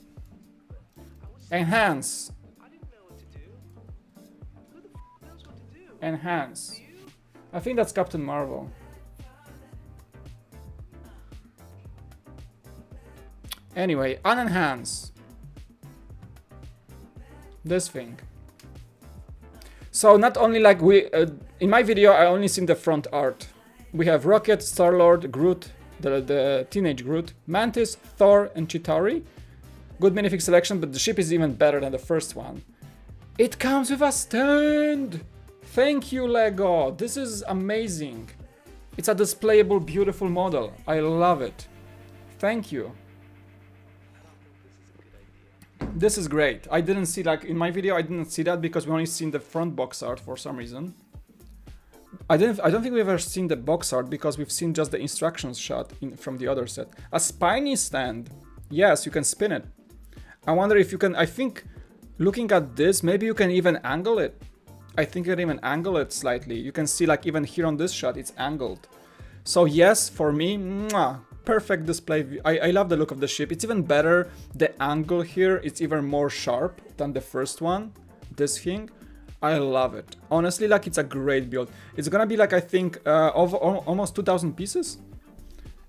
Enhance. Enhance. I think that's Captain Marvel. Anyway, unenhance. This thing. So not only like in my video I only seen the front art. We have Rocket, Star-Lord, Groot, the teenage Groot, Mantis, Thor, and Chitauri. Good minifig selection, but the ship is even better than the first one. It comes with a stand! Thank you, LEGO! This is amazing. It's a displayable, beautiful model. I love it. Thank you. This is great. I didn't see, like, in my video I didn't see that because we only seen the front box art for some reason. I don't think we've ever seen the box art because we've seen just the instructions shot from the other set. A spiny stand. Yes, you can spin it. I wonder if you can, I think looking at this, maybe you can even angle it. I think you can even angle it slightly. You can see like even here on this shot, it's angled. So yes, for me, mwah, perfect display. I love the look of the ship. It's even better. The angle here, it's even more sharp than the first one. This thing. I love it. Honestly, like it's a great build. It's gonna be like, I think, almost 2,000 pieces.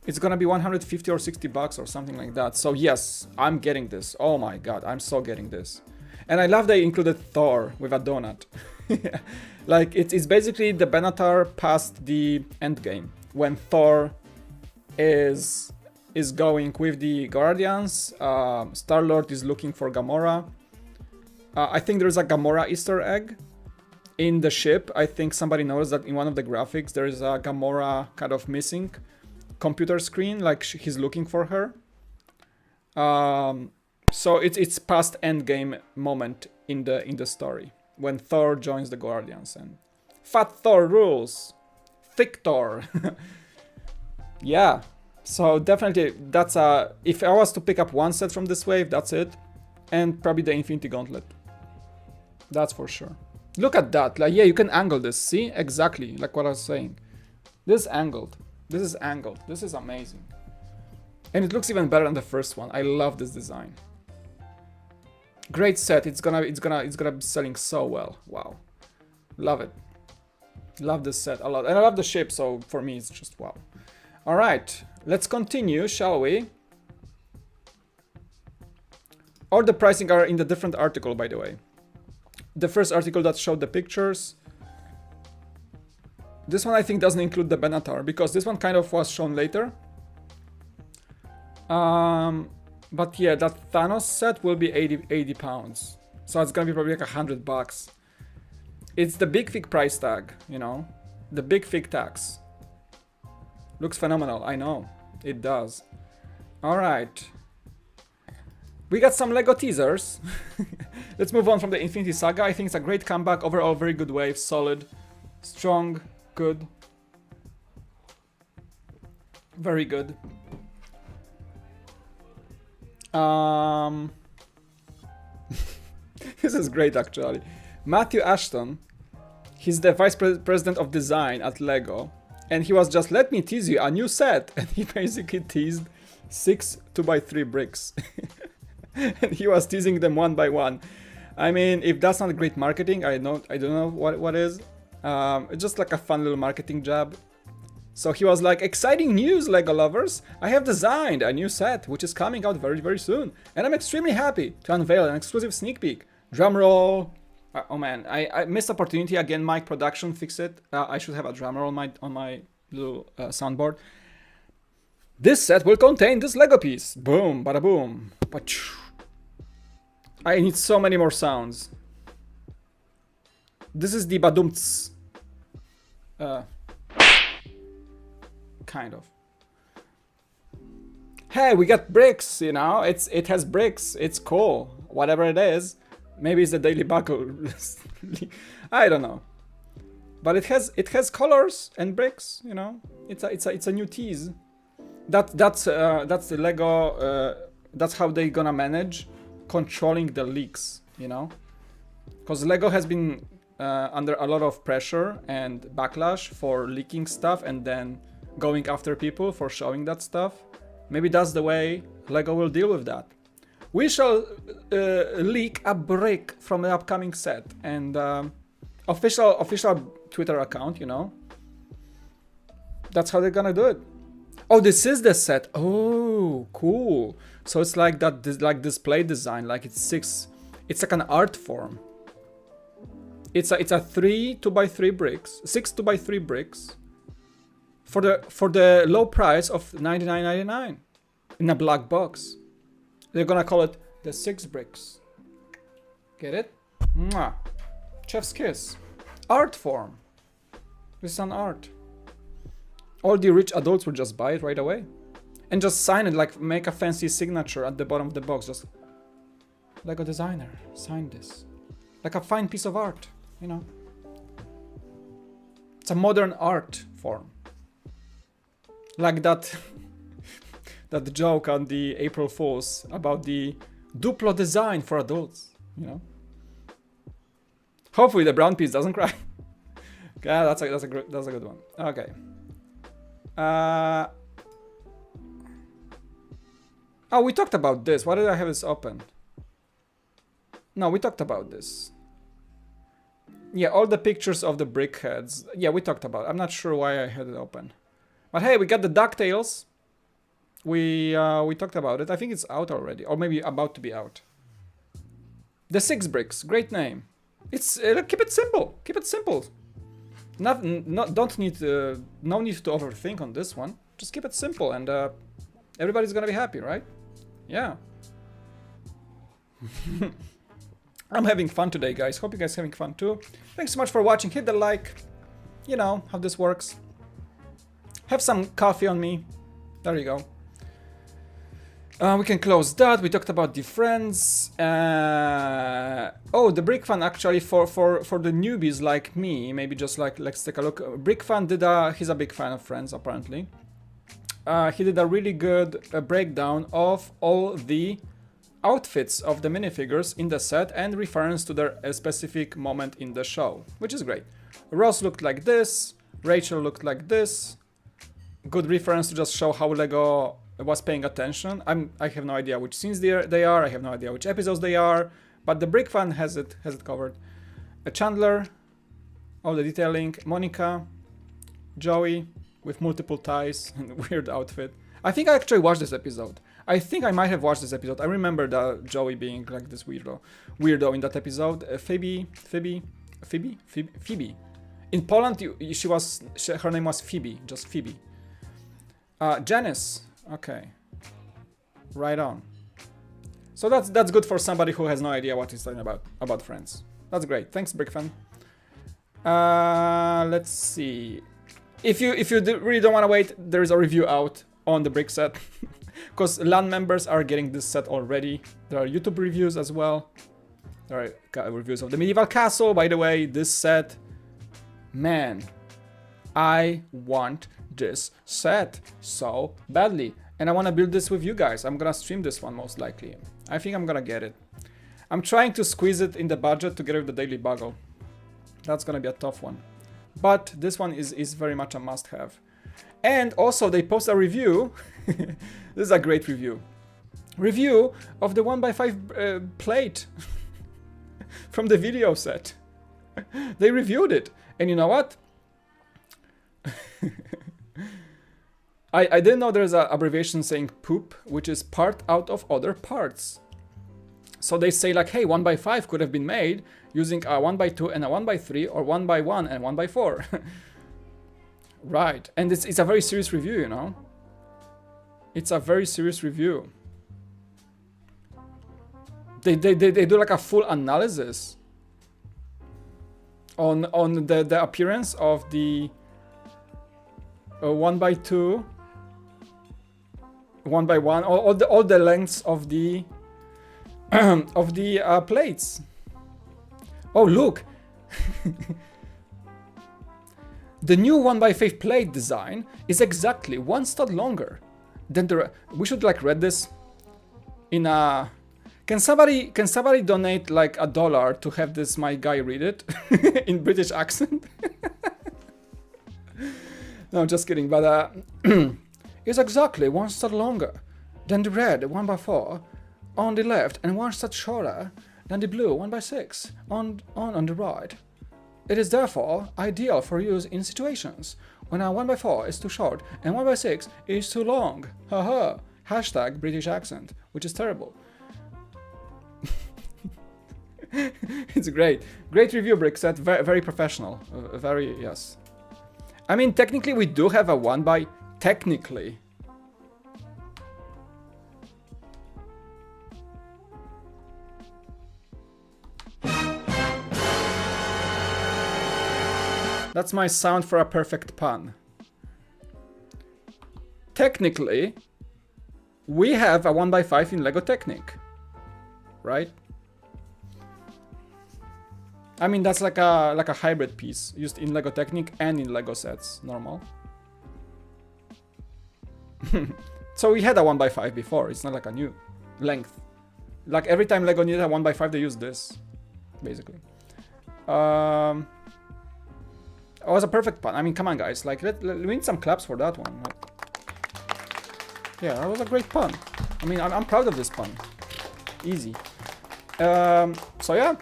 It's gonna be 150 or 60 bucks or something like that. So yes, I'm getting this. Oh my god, I'm so getting this. And I love they included Thor with a donut. Like it's basically the Benatar past the endgame when Thor is going with the Guardians. Star-Lord is looking for Gamora. I think there's a Gamora Easter egg in the ship. I think somebody noticed that in one of the graphics there is a Gamora kind of missing computer screen, like he's looking for her. So it's past endgame moment in the story when Thor joins the Guardians and Fat Thor rules, Thick Thor. Yeah, so definitely that's a, if I was to pick up one set from this wave, that's it, and probably the Infinity Gauntlet. That's for sure. Look at that. Like, yeah, you can angle this. See? Exactly. Like what I was saying. This is angled. This is angled. This is amazing. And it looks even better than the first one. I love this design. Great set. It's gonna be selling so well. Wow. Love it. Love this set a lot. And I love the shape, so for me it's just wow. Alright. Let's continue, shall we? All the pricing are in the different article, by the way. The first article that showed the pictures. This one I think doesn't include the Benatar, because this one kind of was shown later. But yeah, that Thanos set will be 80 pounds. So it's gonna be probably like $100. It's the Big Fig price tag, you know? The Big Fig tax. Looks phenomenal, I know. It does. Alright. We got some LEGO teasers. Let's move on from the Infinity Saga. I think it's a great comeback. Overall, very good wave. Solid. Strong. Good. Very good. This is great, actually. Matthew Ashton. He's the vice president of design at LEGO. And he was just, let me tease you a new set. And he basically teased 6 2x3 bricks. And he was teasing them one by one. I mean, if that's not great marketing, I don't know what is. It's just like a fun little marketing job. So he was like, exciting news, LEGO lovers. I have designed a new set, which is coming out very, very soon. And I'm extremely happy to unveil an exclusive sneak peek. Drum roll. Oh man, I missed opportunity again. Mike Production, fix it. I should have a drum roll on my little soundboard. This set will contain this LEGO piece. Boom, bada boom. I need so many more sounds. This is the badumts. Kind of. Hey, we got bricks, you know? It has bricks. It's cool. Whatever it is. Maybe it's the Daily Bugle. I don't know. But it has colors and bricks, you know? It's a new tease. That's the LEGO that's how they're gonna manage controlling the leaks, you know? Because LEGO has been under a lot of pressure and backlash for leaking stuff and then going after people for showing that stuff. Maybe that's the way LEGO will deal with that. We shall leak a brick from the upcoming set and official Twitter account, you know. That's how they're gonna do it. Oh, this is the set. Oh, cool. So it's like that, like display design, like it's like an art form. It's a 3 2x3 bricks, 6 2x3 bricks for the low price of $99.99 in a black box. They're gonna call it the 6 bricks. Get it? Mwah. Chef's kiss. Art form. This is an art. All the rich adults will just buy it right away. And just sign it, like make a fancy signature at the bottom of the box. Just LEGO designer, sign this. Like a fine piece of art, you know. It's a modern art form. Like that that joke on the April Fools about the Duplo design for adults, you know. Hopefully the brown piece doesn't cry. Yeah, that's a good one. Okay. Oh, we talked about this. Why did I have this open? No, we talked about this. Yeah, all the pictures of the brick heads. Yeah, we talked about it. I'm not sure why I had it open. But hey, we got the DuckTales. We talked about it. I think it's out already. Or maybe about to be out. The 6 bricks. Great name. It's keep it simple. Keep it simple. No need to overthink on this one. Just keep it simple and everybody's gonna be happy, right? Yeah. I'm having fun today, guys. Hope you guys are having fun too. Thanks so much for watching. Hit the like. You know how this works. Have some coffee on me. There you go. We can close that. We talked about the friends. Oh, the Brick Fan actually for the newbies like me. Maybe just like let's take a look. Brick Fan did he's a big fan of Friends apparently. He did a really good breakdown of all the outfits of the minifigures in the set and reference to their specific moment in the show, which is great. Ross looked like this, Rachel looked like this. Good reference to just show how LEGO was paying attention. I have no idea which scenes they are, I have no idea which episodes they are, but the Brick Fan has it covered. Chandler, all the detailing, Monica, Joey with multiple ties and weird outfit. I think I actually watched this episode. I think I might have watched this episode. I remember the Joey being like this weirdo in that episode. Phoebe. In Poland, her name was Phoebe, just Phoebe. Janice. Okay. Right on. So that's good for somebody who has no idea what he's talking about Friends. That's great. Thanks, Brickfan. Let's see. If you really don't want to wait, there is a review out on the brick set. Because LAN members are getting this set already. There are YouTube reviews as well. There are reviews of the medieval castle. By the way, this set, man, I want this set so badly. And I want to build this with you guys. I'm gonna stream this one most likely. I think I'm gonna get it. I'm trying to squeeze it in the budget together with the Daily Bugle. That's gonna be a tough one. But this one is very much a must-have. And also they post a review. This is a great review. Review of the 1x5 plate from the video set. They reviewed it. And you know what? I didn't know there's an abbreviation saying poop, which is part out of other parts. So they say like, hey, 1x5 could have been made using a 1x2 and a 1x3 or 1x1 and 1x4. Right. And it's a very serious review, you know. It's a very serious review. They do like a full analysis on the appearance of the 1x2, 1x1, all the lengths of the plates. Oh, look. The new 1x5 plate design is exactly 1 stud longer than the. We should like read this in a. Can somebody donate like $1 to have this my guy read it in British accent? No, just kidding. But it's exactly 1 stud longer than the red 1x4 on the left and 1 stud shorter than the blue 1x6 on the right. It is therefore ideal for use in situations when a 1x4 is too short and 1x6 is too long. Haha. Hashtag British accent, which is terrible. It's great. Great review, Brickset. Very, very professional. Very, yes. I mean, technically we do have a 1x. Technically. That's my sound for a perfect pun. Technically, we have a 1x5 in LEGO Technic, right? I mean, that's like a hybrid piece used in LEGO Technic and in LEGO sets, normal. So we had a 1x5 before, it's not like a new length. Like every time LEGO needed a 1x5, they used this, basically. It was a perfect pun. I mean, come on, guys. Like, we need some claps for that one. Like, yeah, that was a great pun. I mean, I'm proud of this pun. Easy. So yeah,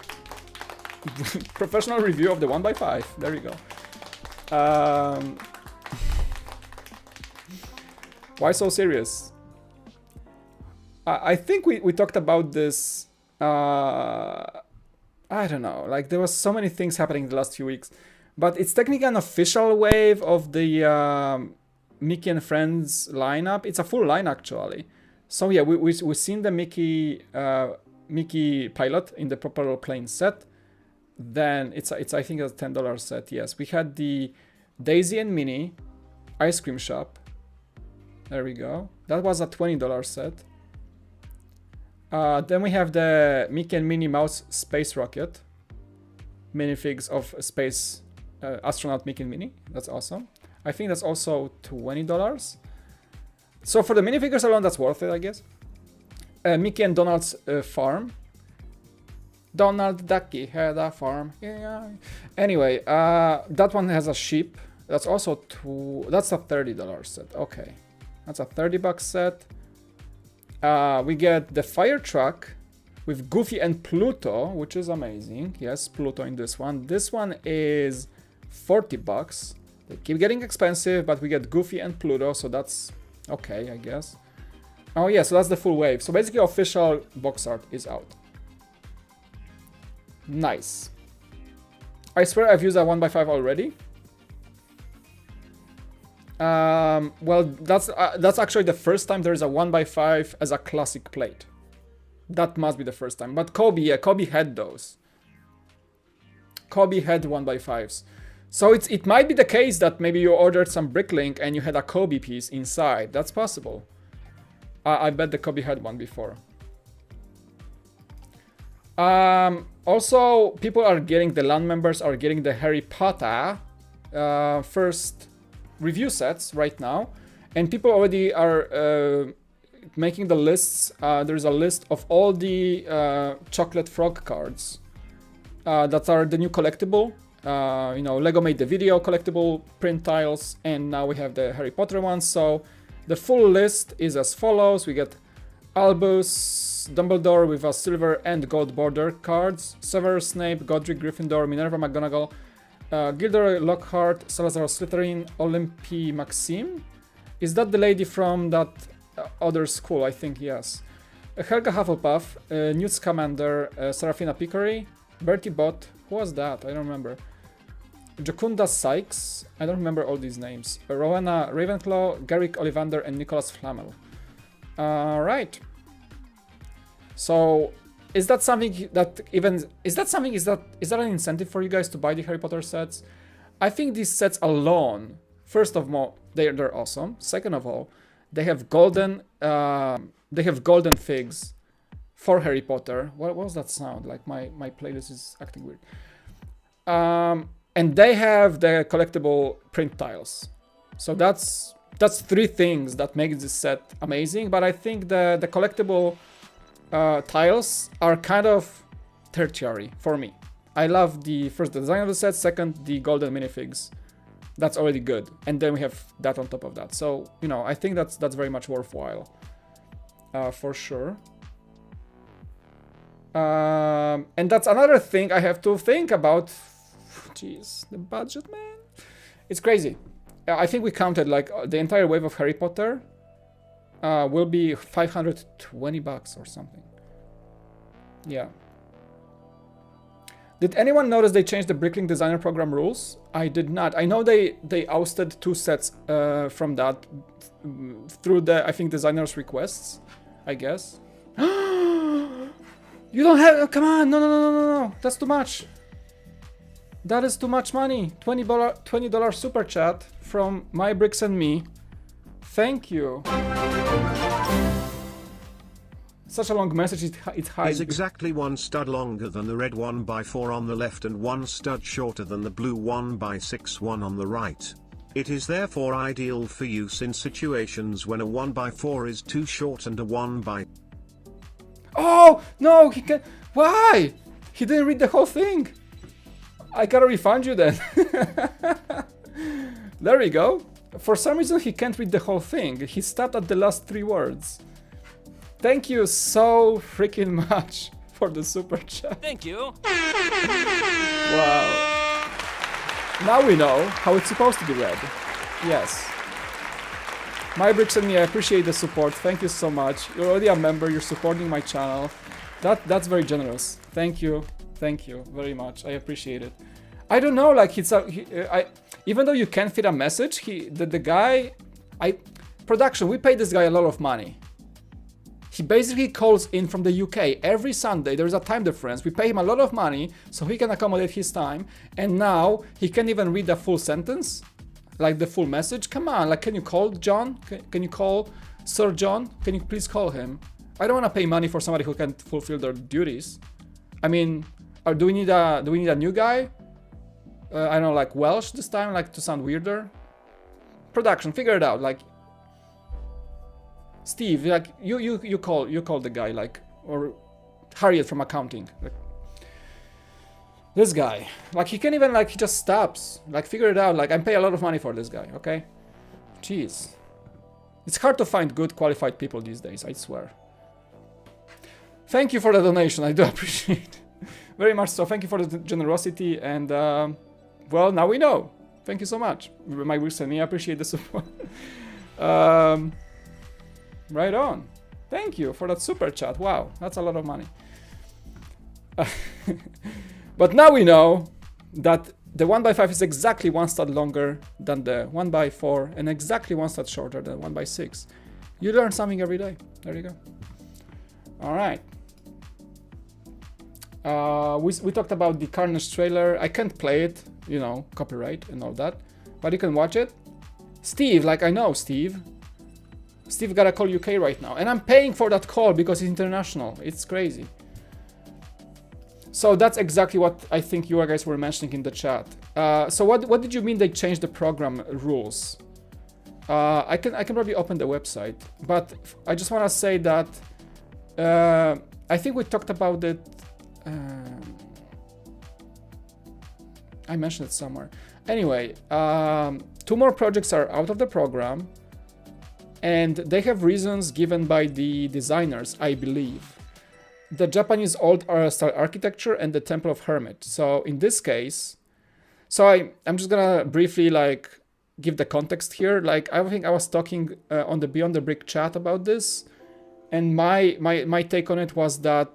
professional review of the 1x5. There you go. Why so serious? I think we talked about this. I don't know. Like, there was so many things happening the last few weeks. But it's technically an official wave of the Mickey and Friends lineup. It's a full line, actually. So yeah, we've seen the Mickey pilot in the proper plain set. Then it's I think a $10 set. Yes, we had the Daisy and Minnie ice cream shop. There we go. That was a $20 set. Then we have the Mickey and Minnie Mouse space rocket. Minifigs of space astronaut Mickey and Minnie. That's awesome. I think that's also $20. So for the minifigures alone, that's worth it, I guess. Mickey and Donald's farm. Donald Ducky had a farm. Yeah. Anyway, that one has a sheep. That's also that's a $30 set. Okay, that's a $30 set. We get the fire truck with Goofy and Pluto, which is amazing. Yes, Pluto in this one. This one is $40. They keep getting expensive, but we get Goofy and Pluto, so that's okay, I guess. Oh yeah, so that's the full wave. So basically, official box art is out. Nice. I swear I've used a 1x5 already. Well, that's actually the first time there is a 1x5 as a classic plate. That must be the first time. But Kobe, yeah, Kobe had those. Kobe had 1x5s. So it might be the case that maybe you ordered some Bricklink and you had a Kobe piece inside. That's possible. I bet the Kobe had one before. Also, people are getting, the LAN members are getting the Harry Potter first review sets right now. And people already are making the lists. There's a list of all the chocolate frog cards that are the new collectible. You know, LEGO made the video collectible print tiles, and now we have the Harry Potter ones. So the full list is as follows. We get Albus Dumbledore with a silver and gold border cards, Severus Snape, Godric Gryffindor, Minerva McGonagall, Gilderoy Lockhart, Salazar Slytherin, Olympie Maxime. Is that the lady from that other school? I think yes. Helga Hufflepuff, Newt Scamander, Serafina Pickery, Bertie Bott. Who was that? I don't remember. Jacunda Sykes. I don't remember all these names. Rowena Ravenclaw, Garrick Ollivander, and Nicholas Flamel. Right. So, is that something that even is that an incentive for you guys to buy the Harry Potter sets? I think these sets alone, first of all, they're awesome. Second of all, they have golden figs for Harry Potter. What was that sound? Like my playlist is acting weird. And they have the collectible print tiles. So that's three things that make this set amazing. But I think the collectible tiles are kind of tertiary for me. I love the first design of the set, second the golden minifigs. That's already good. And then we have that on top of that. So, you know, I think that's very much worthwhile. For sure. And that's another thing I have to think about. Jeez, the budget, man. It's crazy. I think we counted like the entire wave of Harry Potter will be $520 or something. Yeah. Did anyone notice they changed the Bricklink designer program rules? I did not. I know they ousted 2 sets from that through the, I think, designers' requests, I guess. You don't have, come on, no, that's too much. That is too much money. $20 super chat from My Bricks and Me. Thank you. Such a long message, it hides. Is exactly 1 stud longer than the red 1x4 on the left and 1 stud shorter than the blue 1x6 one on the right. It is therefore ideal for use in situations when a 1x4 is too short and a 1x... Oh, no, he can... Why? He didn't read the whole thing. I gotta refund you then. There we go. For some reason, he can't read the whole thing. He stopped at the last 3 words. Thank you so freaking much for the super chat. Thank you. Wow. Now we know how it's supposed to be read. Yes. My Bricks and Me, I appreciate the support. Thank you so much. You're already a member. You're supporting my channel. That's very generous. Thank you. Thank you very much. I appreciate it. I don't know, like even though you can't fit a message, the guy, production, we pay this guy a lot of money. He basically calls in from the UK every Sunday. There's a time difference. We pay him a lot of money so he can accommodate his time. And now he can't even read the full sentence, like the full message. Come on, like, can you call John? Can you call Sir John? Can you please call him? I don't want to pay money for somebody who can't fulfill their duties. I mean, do we need a new guy? I don't know, like Welsh this time, like to sound weirder. Production, figure it out. Like, Steve, like you call the guy, like, or Harriet from accounting. Like, this guy, like, he can't even, like, he just stops. Like, figure it out. Like, I pay a lot of money for this guy, okay? Jeez. It's hard to find good qualified people these days, I swear. Thank you for the donation, I do appreciate it. Very much so. Thank you for the generosity, and well, now we know. Thank you so much. My wisdom, I appreciate the support. Right on. Thank you for that super chat. Wow, that's a lot of money. But now we know that the 1x5 is exactly 1 stud longer than the 1x4 and exactly 1 stud shorter than 1x6. You learn something every day. There you go. All right. We talked about the Carnage trailer. I can't play it, you know, copyright and all that, but you can watch it. Steve, like, I know Steve. Steve got a call UK right now, and I'm paying for that call because it's international. It's crazy. So that's exactly what I think you guys were mentioning in the chat. So what did you mean they changed the program rules? I can probably open the website, but I just want to say that I think we talked about it. I mentioned it somewhere. Anyway, 2 more projects are out of the program, and they have reasons given by the designers, I believe. The Japanese old style architecture and the Temple of Hermit. So in this case, I'm just gonna briefly, like, give the context here. Like, I think I was talking on the Beyond the Brick chat about this, and my take on it was that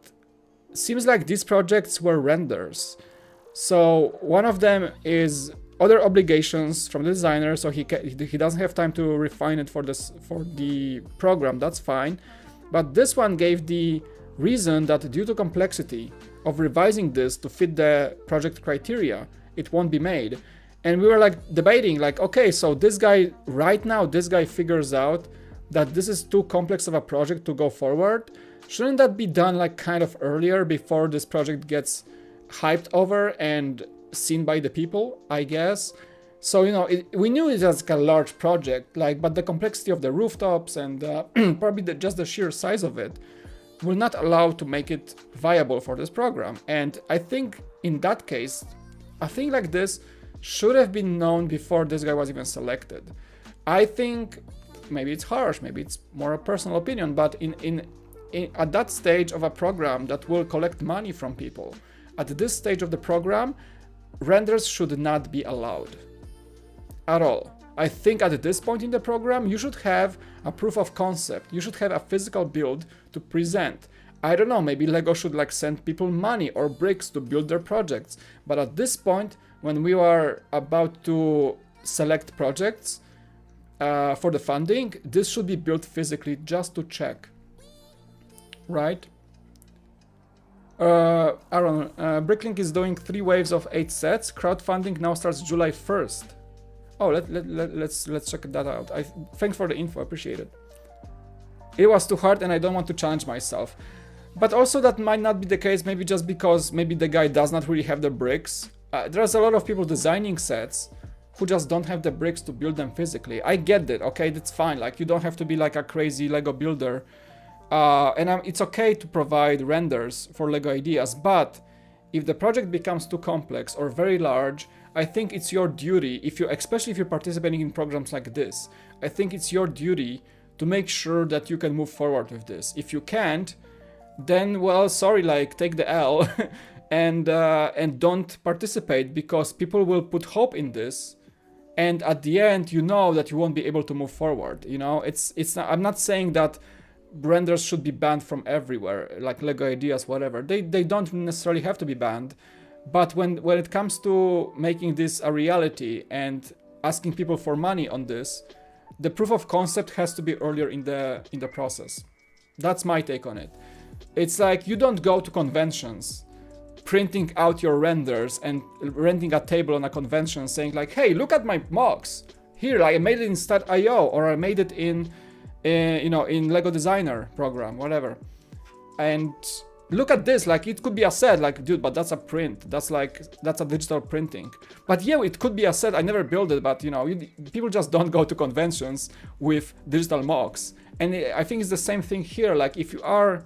seems like these projects were renders. So one of them is other obligations from the designer, so he doesn't have time to refine it for the program. That's fine, but this one gave the reason that due to complexity of revising this to fit the project criteria, it won't be made. And we were, like, debating, like, okay, so this guy figures out that this is too complex of a project to go forward. Shouldn't that be done, like, kind of earlier, before this project gets hyped over and seen by the people, I guess? So, you know, we knew it was like a large project, like, but the complexity of the rooftops and probably just the sheer size of it will not allow to make it viable for this program. And I think in that case, a thing like this should have been known before this guy was even selected. I think maybe it's harsh, maybe it's more a personal opinion, but in at that stage of a program that will collect money from people, at this stage of the program, renders should not be allowed at all. I think at this point in the program, you should have a proof of concept. You should have a physical build to present. I don't know, maybe LEGO should, like, send people money or bricks to build their projects. But at this point, when we are about to select projects for the funding, this should be built physically just to check. Right? Aaron, Bricklink is doing 3 waves of 8 sets. Crowdfunding now starts July 1st. Oh, let's check that out. Thanks for the info, appreciate it. It was too hard and I don't want to challenge myself. But also that might not be the case, maybe just because maybe the guy does not really have the bricks. There's a lot of people designing sets who just don't have the bricks to build them physically. I get that, okay, that's fine. Like, you don't have to be like a crazy LEGO builder. It's okay to provide renders for LEGO ideas, but if the project becomes too complex or very large, I think it's your duty, especially if you're participating in programs like this, I think it's your duty to make sure that you can move forward with this. If you can't, then, well, sorry, like, take the L and don't participate, because people will put hope in this, and at the end, you know that you won't be able to move forward. You know, it's not, I'm not saying that renders should be banned from everywhere, like LEGO ideas, whatever. They don't necessarily have to be banned. But when it comes to making this a reality and asking people for money on this, the proof of concept has to be earlier in the process. That's my take on it. It's like, you don't go to conventions printing out your renders and renting a table on a convention saying like, hey, look at my mocks. Here, I made it in Stat.io, or I made it in LEGO Designer program, whatever. And look at this, like it could be a set, like dude, but that's a print, that's a digital printing. But yeah, it could be a set. I never built it, but you know, people just don't go to conventions with digital mocks. And I think it's the same thing here. Like if you are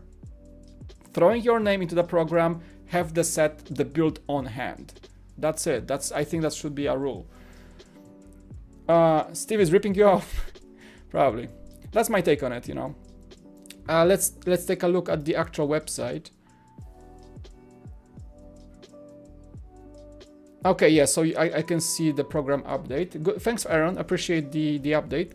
throwing your name into the program, have the set, the build on hand. That's it. I think that should be a rule. Steve is ripping you off. Probably. That's my take on it, you know. Let's take a look at the actual website. Okay, yeah, so I can see the program update. Good. Thanks, Aaron. Appreciate the update.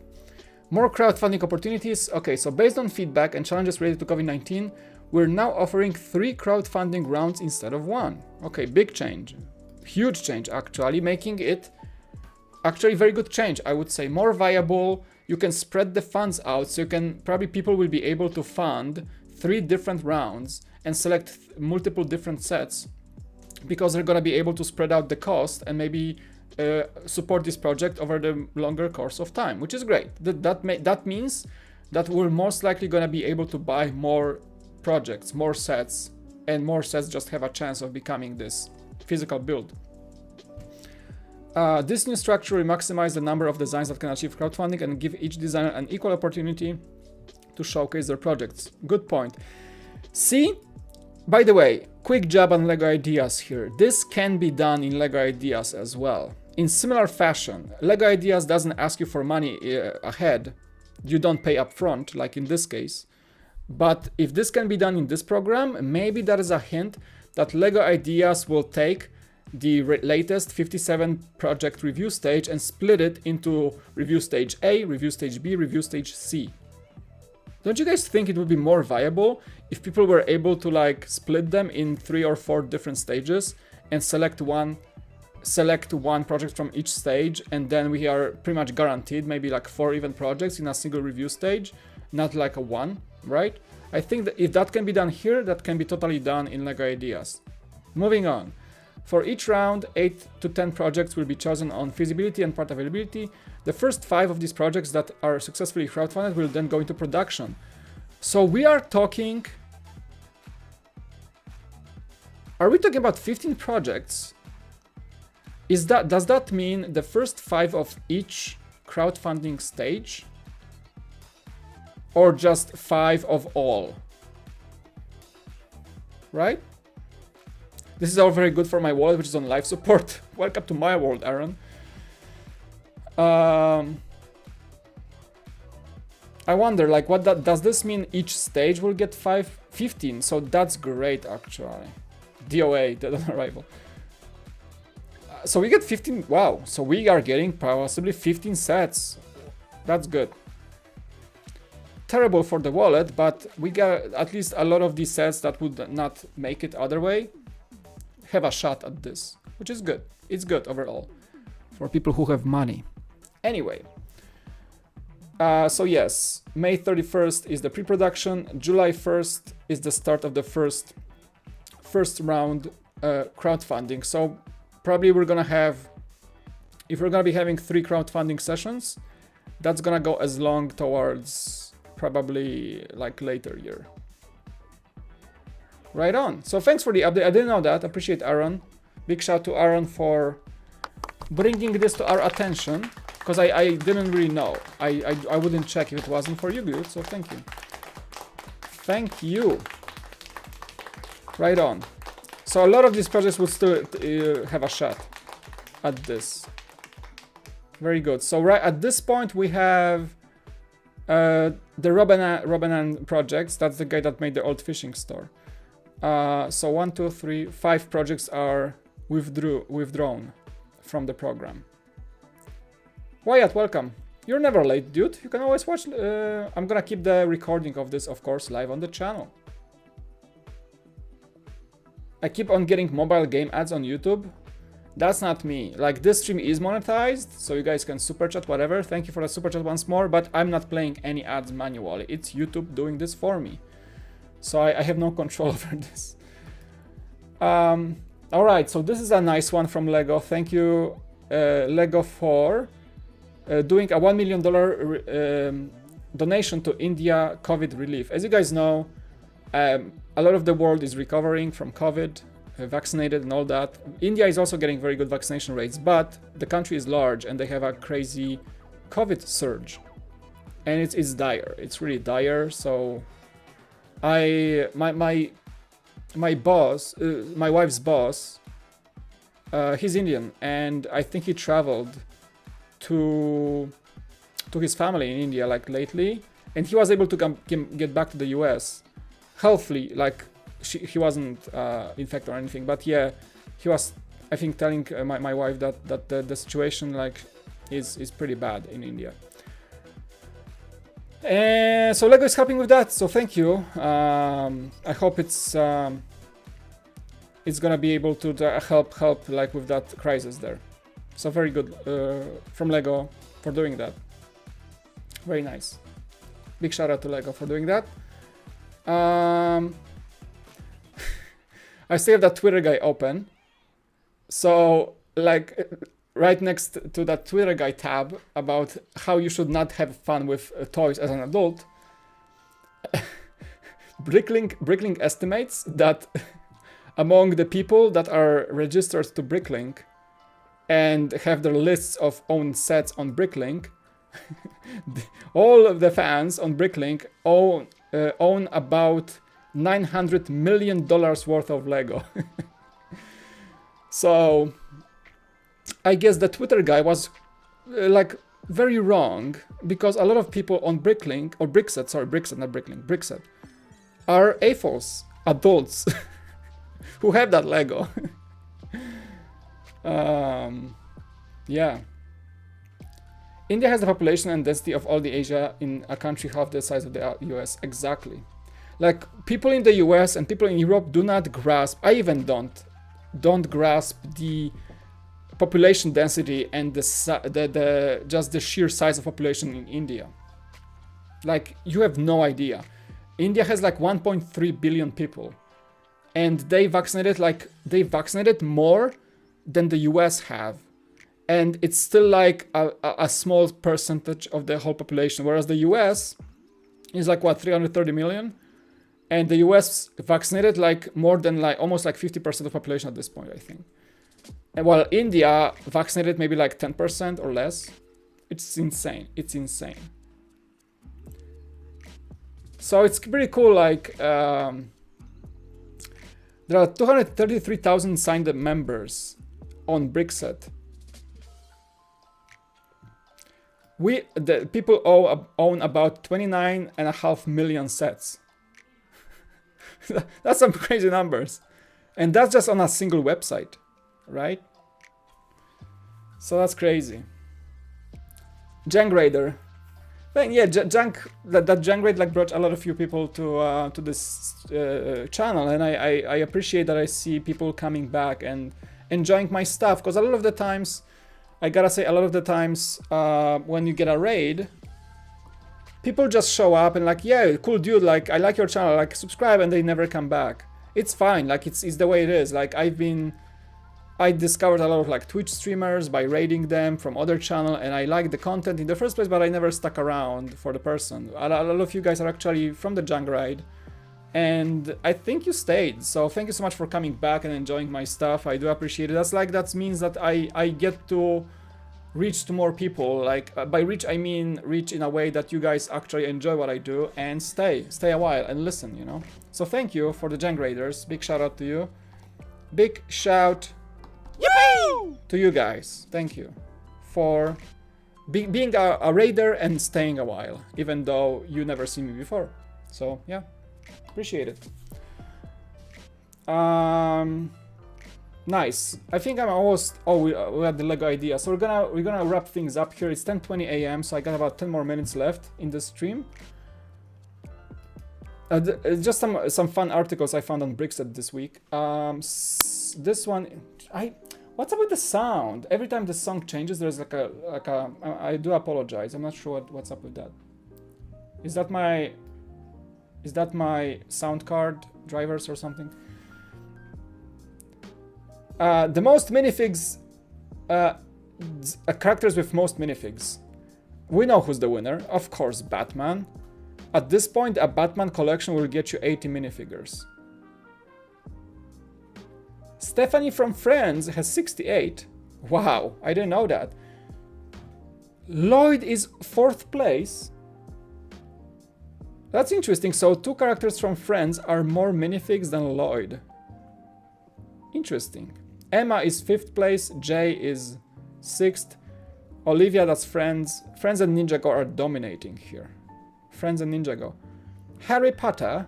More crowdfunding opportunities. Okay, so based on feedback and challenges related to COVID-19, we're now offering 3 crowdfunding rounds instead of 1. Okay, big change. Huge change, actually, making it actually very good change. I would say more viable. You can spread the funds out, so you can probably people will be able to fund 3 different rounds and select multiple different sets, because they're gonna be able to spread out the cost and maybe support this project over the longer course of time, which is great. That means that we're most likely gonna be able to buy more projects, more sets, and more sets just have a chance of becoming this physical build. This new structure will maximize the number of designs that can achieve crowdfunding and give each designer an equal opportunity to showcase their projects. Good point. See, by the way, quick job on LEGO Ideas here. This can be done in LEGO Ideas as well. In similar fashion, LEGO Ideas doesn't ask you for money ahead. You don't pay upfront, like in this case. But if this can be done in this program, maybe that is a hint that LEGO Ideas will take the latest 57 project review stage and split it into review stage A, review stage B, review stage C. Don't you guys think it would be more viable if people were able to like split them in 3 or 4 different stages and select one project from each stage, and then we are pretty much guaranteed maybe like 4 even projects in a single review stage, not like a 1, right? I think that if that can be done here, that can be totally done in LEGO Ideas. Moving on. For each round, 8 to 10 projects will be chosen on feasibility and part availability. The first 5 of these projects that are successfully crowdfunded will then go into production. So we are talking... Are we talking about 15 projects? Does that mean the first 5 of each crowdfunding stage? Or just 5 of all? Right? This is all very good for my wallet, which is on live support. Welcome to my world, Aaron. I wonder, like, does this mean each stage will get 15? So that's great, actually. DOA, dead on arrival. So we get 15. Wow. So we are getting possibly 15 sets. That's good. Terrible for the wallet, but we got at least a lot of these sets that would not make it other way. Have a shot at this, which is good. It's good overall for people who have money. Anyway, so yes, May 31st is the pre-production. July 1st is the start of the first round crowdfunding. So probably we're gonna have, if we're gonna be having 3 crowdfunding sessions, that's gonna go as long towards probably like later year. Right on. So thanks for the update. I didn't know that. Appreciate Aaron. Big shout to Aaron for bringing this to our attention, because I didn't really know. I wouldn't check if it wasn't for you, dude. So thank you. Thank you. Right on. So a lot of these projects will still have a shot at this. Very good. So right at this point we have the Robanan projects. That's the guy that made the old fishing store. So 1, 2, 3, 5 projects are withdrawn from the program. Wyatt, welcome. You're never late, dude. You can always watch. I'm gonna keep the recording of this, of course, live on the channel. I keep on getting mobile game ads on YouTube. That's not me. Like, this stream is monetized, so you guys can super chat, whatever. Thank you for the super chat once more, but I'm not playing any ads manually. It's YouTube doing this for me. So I have no control over this. All right, so this is a nice one from LEGO. Thank you, LEGO, for doing a $1 million donation to India COVID relief. As you guys know, a lot of the world is recovering from COVID, vaccinated and all that. India is also getting very good vaccination rates, but the country is large and they have a crazy COVID surge. And it's dire. It's really dire. So my boss, my wife's boss, he's Indian, and I think he traveled to his family in India like lately, and he was able to get back to the US healthily. Like he wasn't infected or anything, but yeah, he was, I think, telling my wife that the situation like is pretty bad in India. And so LEGO is helping with that, so thank you. I hope it's gonna be able to help like with that crisis there. So very good from LEGO for doing that. Very nice. Big shout out to LEGO for doing that. I still have that Twitter guy open. So like right next to that Twitter guy tab about how you should not have fun with toys as an adult, Bricklink estimates that among the people that are registered to Bricklink and have their lists of own sets on Bricklink, all of the fans on Bricklink own about $900 million worth of LEGO. So I guess the Twitter guy was like very wrong, because a lot of people on Bricklink, or Brickset, sorry, Brickset, not Bricklink, Brickset, are AFOS, adults, who have that LEGO. Yeah. India has the population and density of all the Asia in a country half the size of the US. Exactly. Like, people in the US and people in Europe do not grasp, I even don't grasp the population density and the just the sheer size of population in India. Like, you have no idea. India has like 1.3 billion people, and they vaccinated more than the US have, and it's still like a small percentage of the whole population, whereas the US is like what, 330 million, and the US vaccinated like more than like almost like 50% of the population at this point, I think. And while India vaccinated maybe like 10% or less. It's insane. It's insane. So it's pretty cool. Like there are 233,000 signed up members on Brickset. The people own about 29.5 million sets. That's some crazy numbers, and that's just on a single website, right? So that's crazy. Junk Raider, yeah, that Junk Raid like brought a lot of you people to this channel, and I appreciate that I see people coming back and enjoying my stuff, because a lot of the times, I gotta say, when you get a raid, people just show up and like, yeah, cool dude, like I like your channel, like subscribe, and they never come back. It's fine, like it's the way it is. Like I discovered a lot of like Twitch streamers by raiding them from other channel, and I liked the content in the first place, but I never stuck around for the person. A lot of you guys are actually from the Junk Raid, and I think you stayed. So thank you so much for coming back and enjoying my stuff. I do appreciate it. That means that I get to reach to more people. Like by reach, I mean reach in a way that you guys actually enjoy what I do and stay a while and listen, you know. So thank you for the Junk Raiders. Big shout out to you. Big shout to you guys. Thank you for being a raider and staying a while, even though you never seen me before. So yeah, appreciate it. Nice. I think I'm almost. Oh, we had the LEGO idea. So we're gonna wrap things up here. It's 10:20 a.m. So I got about 10 more minutes left in the stream. Just some fun articles I found on Brickset this week. This one, what's up with the sound? Every time the song changes, there's like a. I do apologize. I'm not sure what's up with that. Is that my sound card drivers or something? The most minifigs, characters with most minifigs. We know who's the winner, of course, Batman. At this point, a Batman collection will get you 80 minifigures. Stephanie from Friends has 68. Wow, I didn't know that. Lloyd is 4th place. That's interesting. So 2 characters from Friends are more minifigs than Lloyd. Interesting. Emma is 5th place. Jay is 6th. Olivia, that's Friends. Friends and Ninjago are dominating here. Friends and Ninjago. Harry Potter.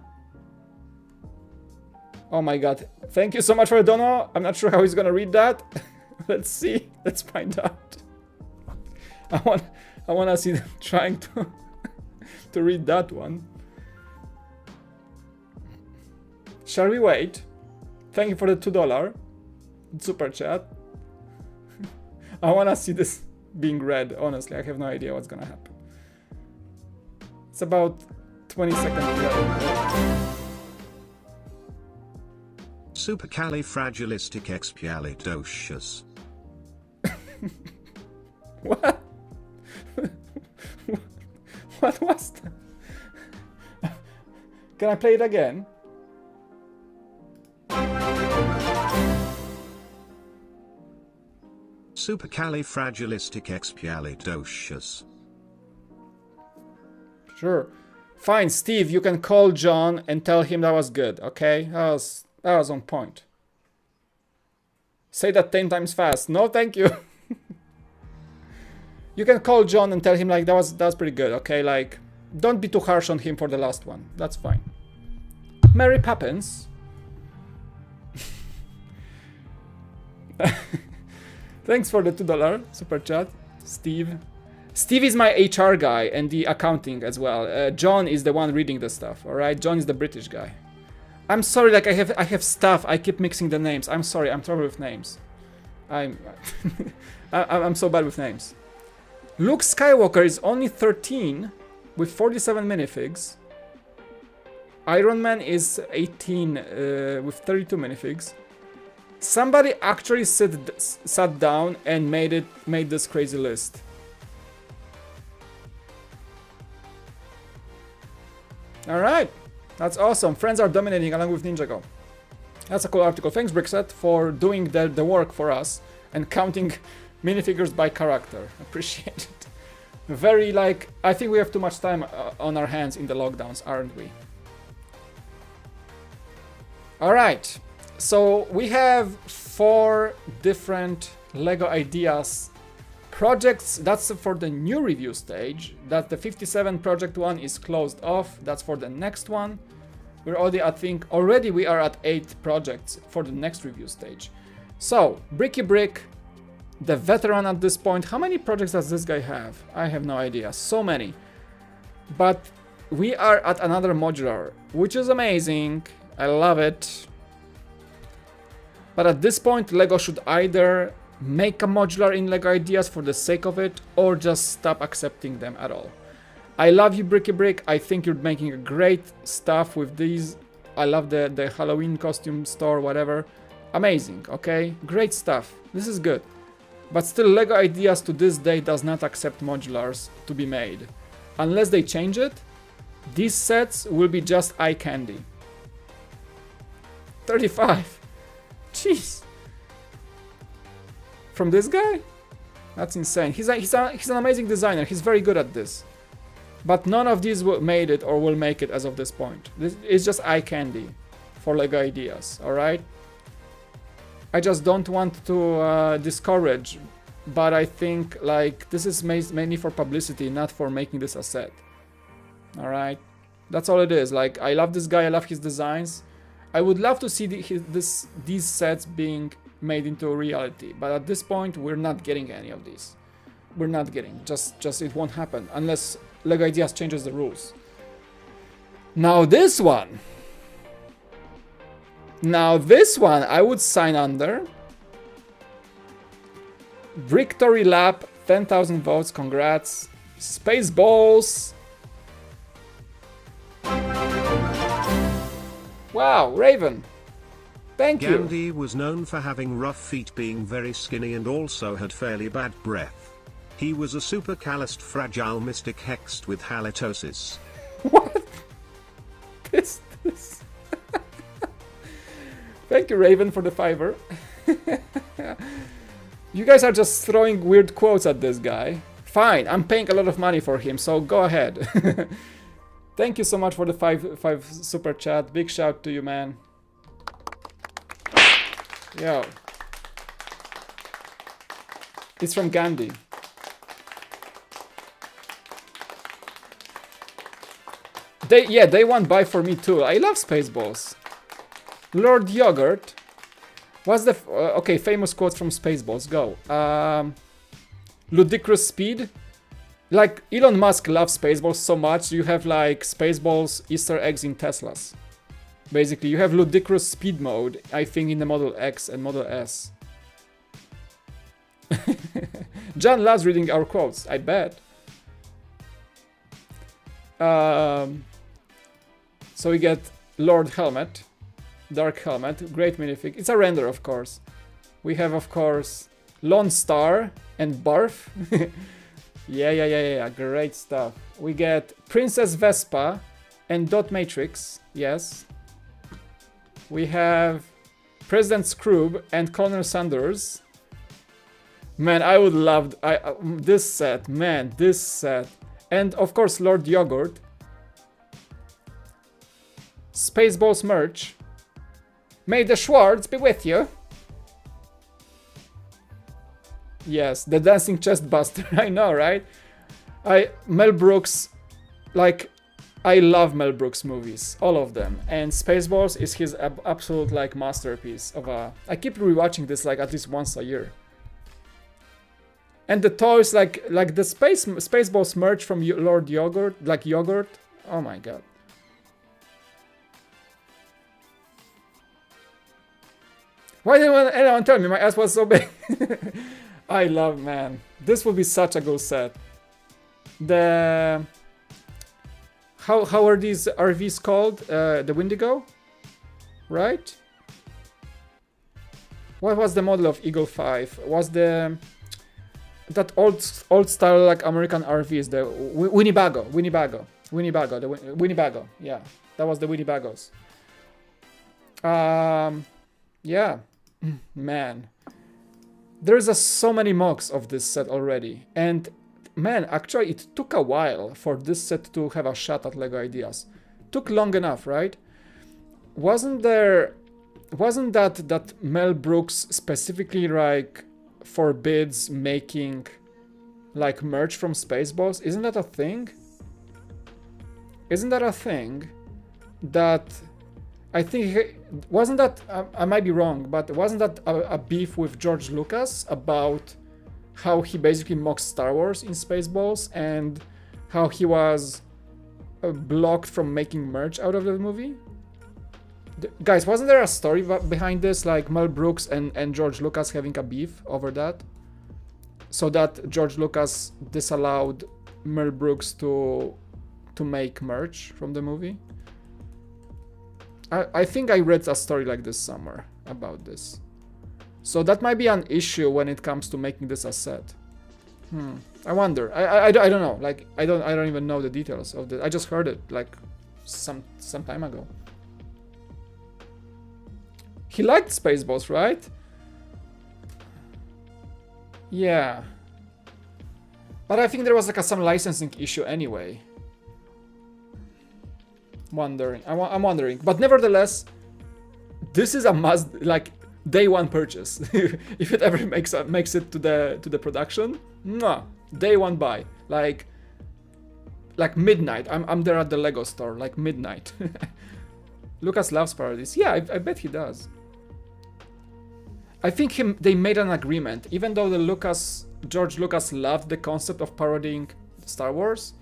Oh my god. Thank you so much for the dono. I'm not sure how he's gonna read that. Let's see. Let's find out. I wanna see them trying to read that one. Shall we wait? Thank you for the $2 super chat. I wanna see this being read. Honestly, I have no idea what's gonna happen. It's about 20 seconds ago. Supercalifragilisticexpialidocious. What? What was that? Can I play it again? Supercalifragilisticexpialidocious. Sure. Fine, Steve, you can call John and tell him that was good, okay? That was on point. Say that 10 times fast. No, thank you. You can call John and tell him like that was pretty good, okay? Like, don't be too harsh on him for the last one. That's fine. Mary Poppins. Thanks for the $2 super chat, Steve. Steve is my HR guy and the accounting as well. John is the one reading the stuff, all right? John is the British guy. I'm sorry, like I have stuff. I keep mixing the names. I'm sorry. I'm trouble with names. I'm so bad with names. Luke Skywalker is only 13 with 47 minifigs. Iron Man is 18 with 32 minifigs. Somebody actually sat down and made this crazy list. All right, that's awesome. Friends are dominating along with Ninjago. That's a cool article. Thanks, Brixet, for doing the work for us and counting minifigures by character. Appreciate it. Very like, I think we have too much time on our hands in the lockdowns, aren't we? All right. So we have 4 different LEGO ideas projects. That's for the new review stage. That the 57 project one is closed off. That's for the next one. We're already, I think, we are at 8 projects for the next review stage. So Bricky Brick, the veteran at this point. How many projects does this guy have? I have no idea. So many. But we are at another modular, which is amazing. I love it. But at this point, LEGO should either make a modular in LEGO Ideas for the sake of it, or just stop accepting them at all. I love you, Bricky Brick. I think you're making a great stuff with these. I love the Halloween costume store, whatever. Amazing, okay? Great stuff. This is good. But still, LEGO Ideas to this day does not accept modulars to be made. Unless they change it, these sets will be just eye candy. 35. Jeez. From this guy? That's insane. He's an amazing designer. He's very good at this. But none of these made it or will make it as of this point. This is just eye candy for LEGO Ideas, alright? I just don't want to discourage, but I think like this is mainly for publicity, not for making this a set. Alright? That's all it is. Like, I love this guy, I love his designs. I would love to see these sets being made into reality, but at this point we're not getting any of these. We're not getting. Just it won't happen unless LEGO Ideas changes the rules. Now this one I would sign under. Victory Lap, 10,000 votes, congrats. Spaceballs. Wow, Raven. Thank you. Gandhi was known for having rough feet, being very skinny, and also had fairly bad breath. He was a super calloused fragile mystic hexed with halitosis. What? This. Thank you, Raven, for the $5. You guys are just throwing weird quotes at this guy. Fine, I'm paying a lot of money for him, so go ahead. Thank you so much for the five super chat. Big shout to you, man. Yo. It's from Gandhi. They won buy for me too. I love Spaceballs. Lord Yogurt. What's the okay, famous quote from Spaceballs? Go. Ludicrous speed. Like Elon Musk loves Spaceballs so much, you have like Spaceballs Easter eggs in Teslas. Basically, you have ludicrous speed mode, I think, in the Model X and Model S. John loves reading our quotes, I bet. So we get Lord Helmet, Dark Helmet, great minifig. It's a render, of course. We have, of course, Lone Star and Barf. Yeah, great stuff. We get Princess Vespa and Dot Matrix, yes. We have President Scroob and Colonel Sanders. Man, I would love this set, man, this set. And of course, Lord Yogurt. Spaceballs merch. May the Schwartz be with you. Yes, the dancing chest buster. I know, right? Mel Brooks, like, I love Mel Brooks movies, all of them, and Spaceballs is his absolute like masterpiece of a. I keep rewatching this like at least once a year. And the toys, like the Spaceballs merch from Lord Yogurt, like yogurt. Oh my god. Why didn't anyone tell me my ass was so big? I love, man. This would be such a good set. The how are these RVs called? The Windigo, right? What was the model of Eagle 5? Was that old style like American RVs? The Winnebago. Yeah, that was the Winnebagos. Yeah, man. There's so many mocks of this set already, and man, actually it took a while for this set to have a shot at LEGO Ideas. Took long enough, right? Wasn't that Mel Brooks specifically like forbids making like merch from Spaceballs? Isn't that a thing? Isn't that a thing that I think, wasn't that, I might be wrong, but wasn't that a beef with George Lucas about how he basically mocks Star Wars in Spaceballs and how he was blocked from making merch out of the movie? Guys, wasn't there a story behind this, like Mel Brooks and George Lucas having a beef over that? So that George Lucas disallowed Mel Brooks to make merch from the movie? I think I read a story like this somewhere about this. So that might be an issue when it comes to making this a set. I wonder. I don't know. Like I don't even know the details of this. I just heard it like some time ago. He liked Spaceballs, right? Yeah. But I think there was like some licensing issue anyway. I'm wondering, but nevertheless, this is a must, like day one purchase. If it ever makes it to the production, day one buy, like midnight. I'm there at the Lego store, like midnight. Lucas loves parodies. Yeah, I bet he does. I think they made an agreement, even though George Lucas loved the concept of parodying Star Wars.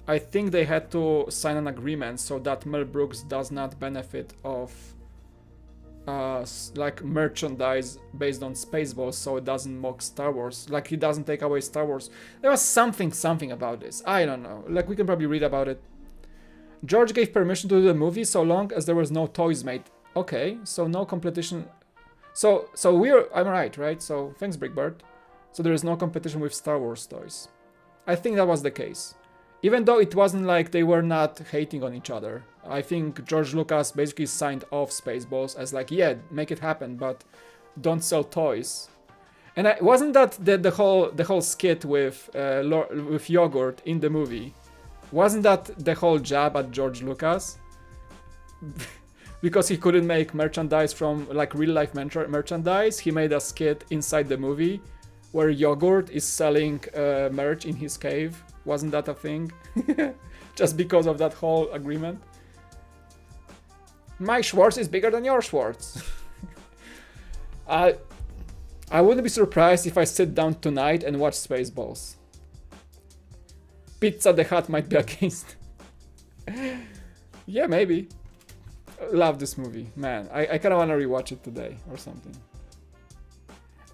I think they had to sign an agreement so that Mel Brooks does not benefit of like merchandise based on Spaceballs, so it doesn't mock Star Wars. Like he doesn't take away Star Wars. There was something about this. I don't know. Like we can probably read about it. George gave permission to do the movie so long as there was no toys made. Okay, so no competition. So I'm right? So thanks, Brickbird. So there is no competition with Star Wars toys. I think that was the case. Even though it wasn't like they were not hating on each other. I think George Lucas basically signed off Spaceballs as like, yeah, make it happen, but don't sell toys. And wasn't that the whole skit with yogurt in the movie? Wasn't that the whole jab at George Lucas? Because he couldn't make merchandise from like real life merchandise, he made a skit inside the movie where yogurt is selling merch in his cave. Wasn't that a thing? Just because of that whole agreement. My Schwartz is bigger than your Schwartz. I wouldn't be surprised if I sit down tonight and watch Spaceballs. Pizza the Hut might be against. Yeah, maybe. Love this movie, man. I kind of want to rewatch it today or something.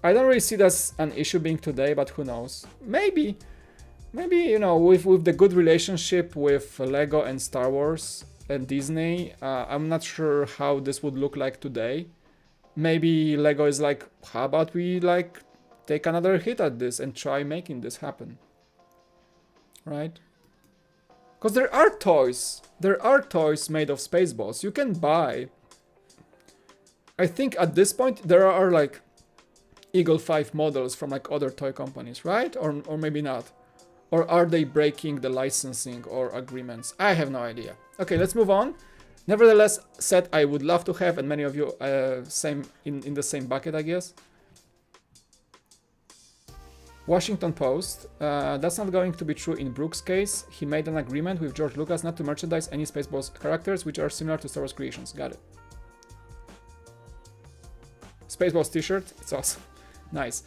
I don't really see that's an issue being today, but who knows? Maybe, you know, with the good relationship with Lego and Star Wars and Disney, I'm not sure how this would look like today. Maybe Lego is like, how about we like take another hit at this and try making this happen, right? Because there are toys made of Spaceballs. You can buy. I think at this point there are like Eagle 5 models from like other toy companies, right? Or maybe not. Or are they breaking the licensing or agreements? I have no idea. Okay, let's move on. Nevertheless, set I would love to have, and many of you same in the same bucket, I guess. Washington Post. That's not going to be true in Brooks' case. He made an agreement with George Lucas not to merchandise any Spaceballs characters which are similar to Star Wars creations. Got it. Spaceballs t-shirt. It's awesome. Nice.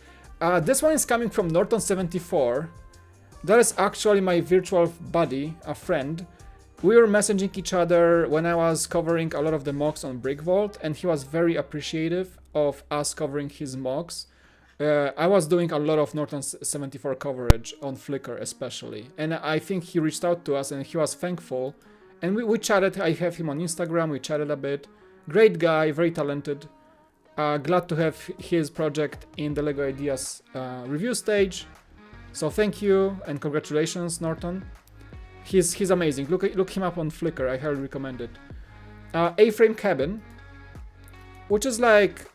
This one is coming from Norton74. That is actually my virtual buddy, a friend. We were messaging each other when I was covering a lot of the mocks on Brick Vault, and he was very appreciative of us covering his mocks. I was doing a lot of Norton 74 coverage on Flickr especially, and I think he reached out to us and he was thankful, and we chatted. I have him on Instagram, we chatted a bit. Great guy, very talented. Glad to have his project in the LEGO Ideas review stage. So thank you and congratulations, Norton. He's amazing. Look him up on Flickr, I highly recommend it. A-frame cabin, which is like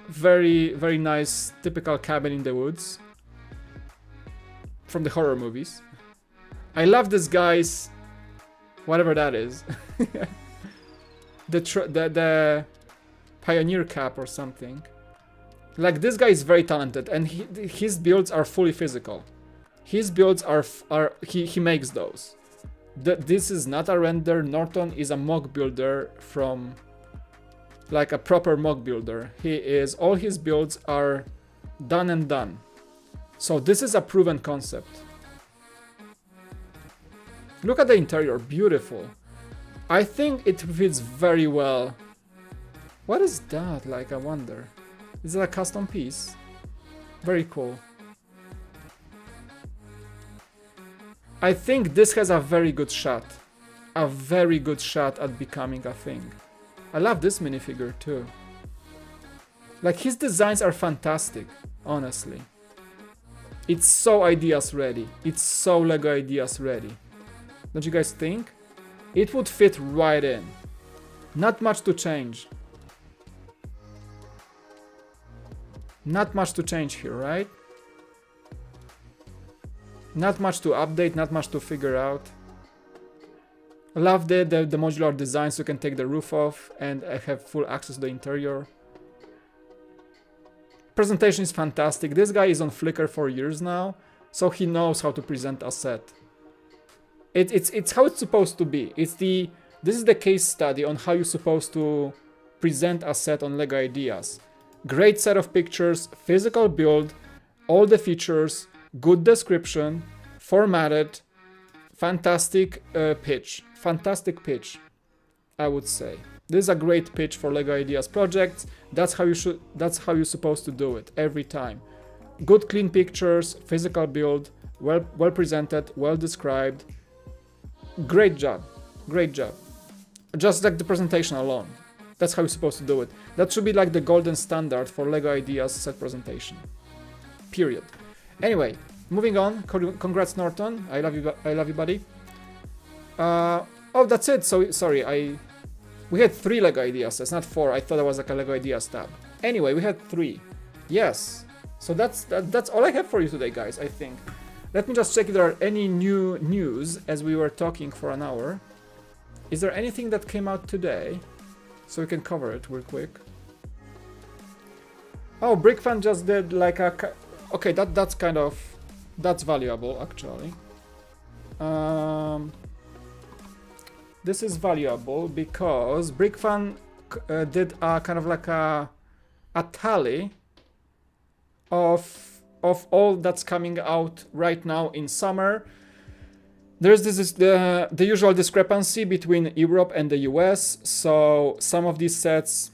very, very nice, typical cabin in the woods from the horror movies. I love this guy's, whatever that is, the Pioneer cap or something. Like, this guy is very talented, and his builds are fully physical. His builds are he makes those. This is not a render. Norton is a mock builder from, like, a proper mock builder. All his builds are done and done. So this is a proven concept. Look at the interior, beautiful. I think it fits very well. What is that? Like, I wonder. Is it a custom piece? Very cool. I think this has a very good shot. A very good shot at becoming a thing. I love this minifigure too. Like, his designs are fantastic, honestly. It's so ideas ready. It's so LEGO Ideas ready. Don't you guys think? It would fit right in. Not much to change. Not much to change here, right? Not much to update, not much to figure out. I love the modular design, so you can take the roof off and have full access to the interior. Presentation is fantastic. This guy is on Flickr for years now, so he knows how to present a set. It's how it's supposed to be. This is the case study on how you're supposed to present a set on LEGO Ideas. Great set of pictures, physical build, all the features, good description, formatted, fantastic pitch. Fantastic pitch, I would say. This is a great pitch for LEGO Ideas projects. That's how you're supposed to do it every time. Good clean pictures, physical build, well presented, well described. Great job. Great job. Just like the presentation alone. That's how you're supposed to do it. That should be like the golden standard for LEGO Ideas set presentation. Period. Anyway, moving on. Congrats, Norton. I love you, buddy. Oh, that's it. So sorry, we had 3 LEGO ideas. It's not 4. I thought it was like a LEGO ideas tab. Anyway, we had 3. Yes. So that's all I have for you today, guys. I think. Let me just check if there are any new news as we were talking for an hour. Is there anything that came out today? So we can cover it real quick. Oh, BrickFan just did like a... Okay, that's kind of... That's valuable, actually. This is valuable because BrickFan did a kind of like a tally of all that's coming out right now in summer. There's the usual discrepancy between Europe and the US. So some of these sets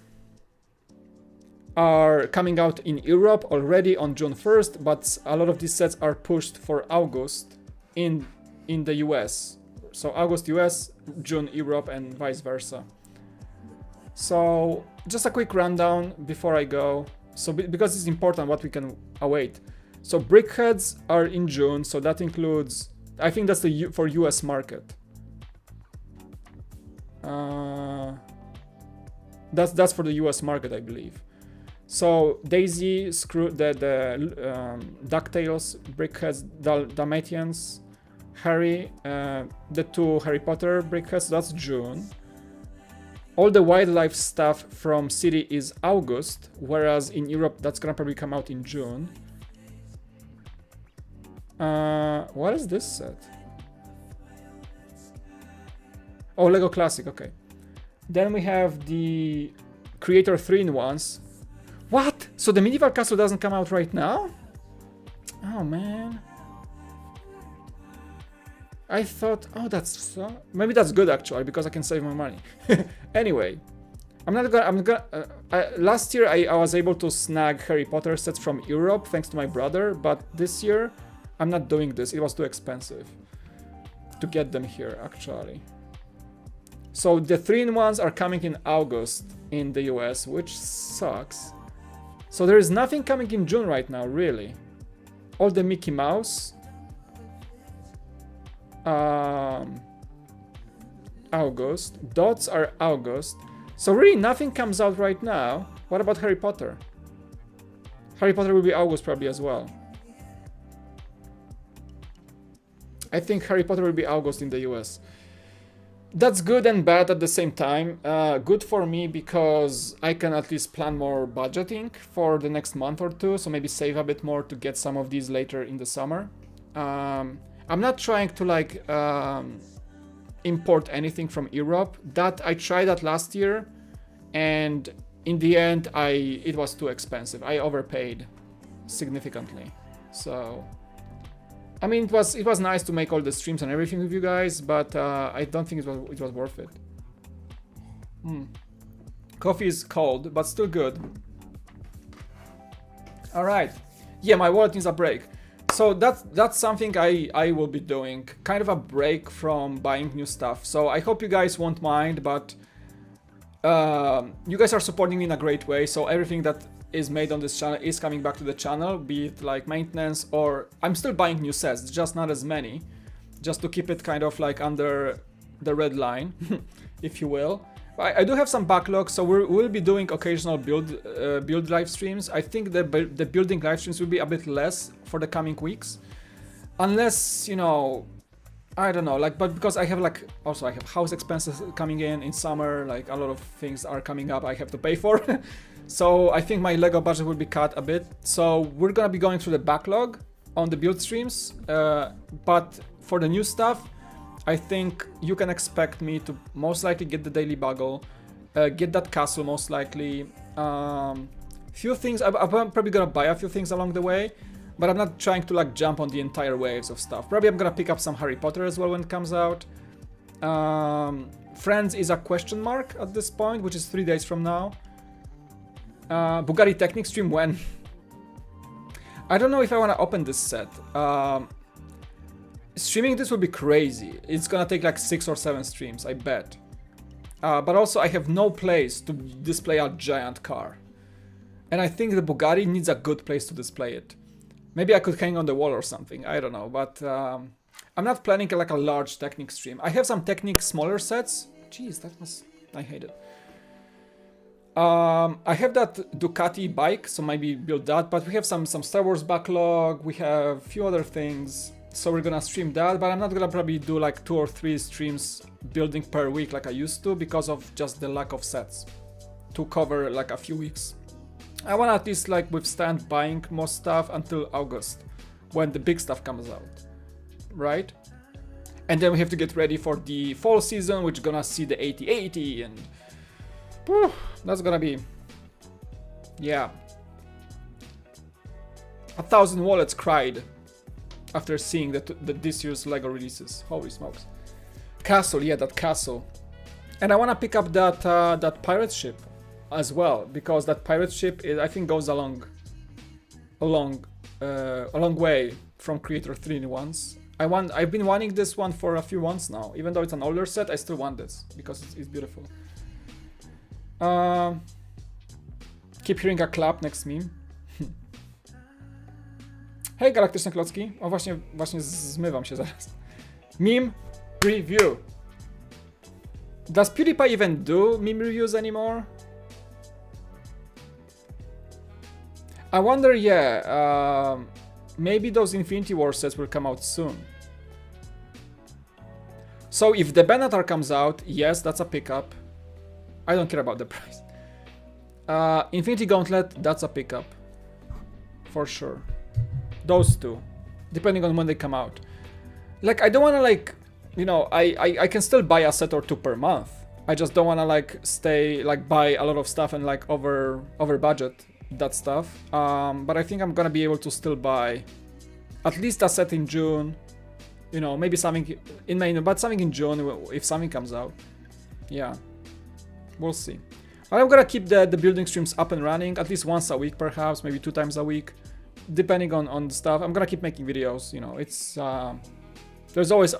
are coming out in Europe already on June 1st, but a lot of these sets are pushed for August in the US. So August US, June Europe, and vice versa. So just a quick rundown before I go. So because it's important what we can await. So Brickheads are in June, so that includes, I think that's for US market. That's for the US market, I believe. So Daisy, Screw, the DuckTales, Brickheads, Dalmatians, Harry, the 2 Harry Potter Brickheads, that's June. All the wildlife stuff from City is August, whereas in Europe that's gonna probably come out in June. What is this set? Oh, LEGO Classic, okay. Then we have the Creator 3-in-1s. What? So the Medieval Castle doesn't come out right now? Oh man. I thought, oh, that's maybe that's good actually because I can save my money. Anyway, last year I was able to snag Harry Potter sets from Europe thanks to my brother, but this year I'm not doing this. It was too expensive to get them here actually. So the 3-in-1s are coming in August in the US, which sucks. So there is nothing coming in June right now, really. All the Mickey Mouse. August. Dots are August. So really nothing comes out right now. What about Harry Potter? Harry Potter will be August probably as well. I think Harry Potter will be August in the US. That's good and bad at the same time. Good for me because I can at least plan more budgeting for the next month or two, so maybe save a bit more to get some of these later in the summer. I'm not trying to like import anything from Europe. That I tried that last year, and in the end, it was too expensive. I overpaid significantly. So. I mean, it was nice to make all the streams and everything with you guys, but I don't think it was worth it. Coffee is cold, but still good. All right. Yeah, my wallet needs a break. So that's something I will be doing. Kind of a break from buying new stuff. So I hope you guys won't mind, but you guys are supporting me in a great way. So everything that is made on this channel is coming back to the channel, be it like maintenance or I'm still buying new sets, just not as many, just to keep it kind of like under the red line, if you will. I do have some backlog, so we'll be doing occasional build live streams. I think the building live streams will be a bit less for the coming weeks, unless, you know, I don't know, like, but because I have like, also I have house expenses coming in summer, like a lot of things are coming up I have to pay for. So I think my LEGO budget will be cut a bit. So we're gonna be going through the backlog on the build streams, but for the new stuff, I think you can expect me to most likely get the Daily Bugle, get that castle most likely. Few things, I'm probably gonna buy a few things along the way, but I'm not trying to like jump on the entire waves of stuff. Probably I'm gonna pick up some Harry Potter as well when it comes out. Friends is a question mark at this point, which is 3 days from now. Bugatti Technic stream when? I don't know if I want to open this set. Streaming this would be crazy. It's gonna take like 6 or 7 streams, I bet. But also I have no place to display a giant car. And I think the Bugatti needs a good place to display it. Maybe I could hang on the wall or something, I don't know. But I'm not planning like a large Technic stream. I have some Technic smaller sets. Jeez, that was... I hate it. I have that Ducati bike, so maybe build that. But we have some Star Wars backlog. We have a few other things. So we're gonna stream that. But I'm not gonna probably do like 2 or 3 streams building per week like I used to, because of just the lack of sets to cover like a few weeks. I wanna at least like withstand buying more stuff until August, when the big stuff comes out. Right? And then we have to get ready for the fall season, which is gonna see the 8080 and whew, that's gonna be, yeah. 1,000 wallets cried after seeing this year's LEGO releases. Holy smokes. Castle, yeah, that castle. And I wanna pick up that pirate ship as well, because that pirate ship is, I think, goes a long way from Creator 3-in-1s. I've been wanting this one for a few months now. Even though it's an older set, I still want this because it's beautiful. Keep hearing a clap next meme. Hej, galaktyczne klocki. O, właśnie zmywam się zaraz. Meme review. Does PewDiePie even do meme reviews anymore? I wonder, yeah. Maybe those Infinity War sets will come out soon. So if the Benatar comes out, yes, that's a pickup. I don't care about the price. Infinity Gauntlet, that's a pickup. For sure. Those two. Depending on when they come out. Like, I don't wanna like, you know, I can still buy a set or 2 per month. I just don't wanna like stay, like buy a lot of stuff and like over budget that stuff. But I think I'm gonna be able to still buy at least a set in June. You know, maybe something in May, but something in June if something comes out. Yeah, we'll see. But I'm gonna keep the building streams up and running at least once a week, perhaps maybe 2 times a week, depending on the stuff. I'm gonna keep making videos. You know, it's there is always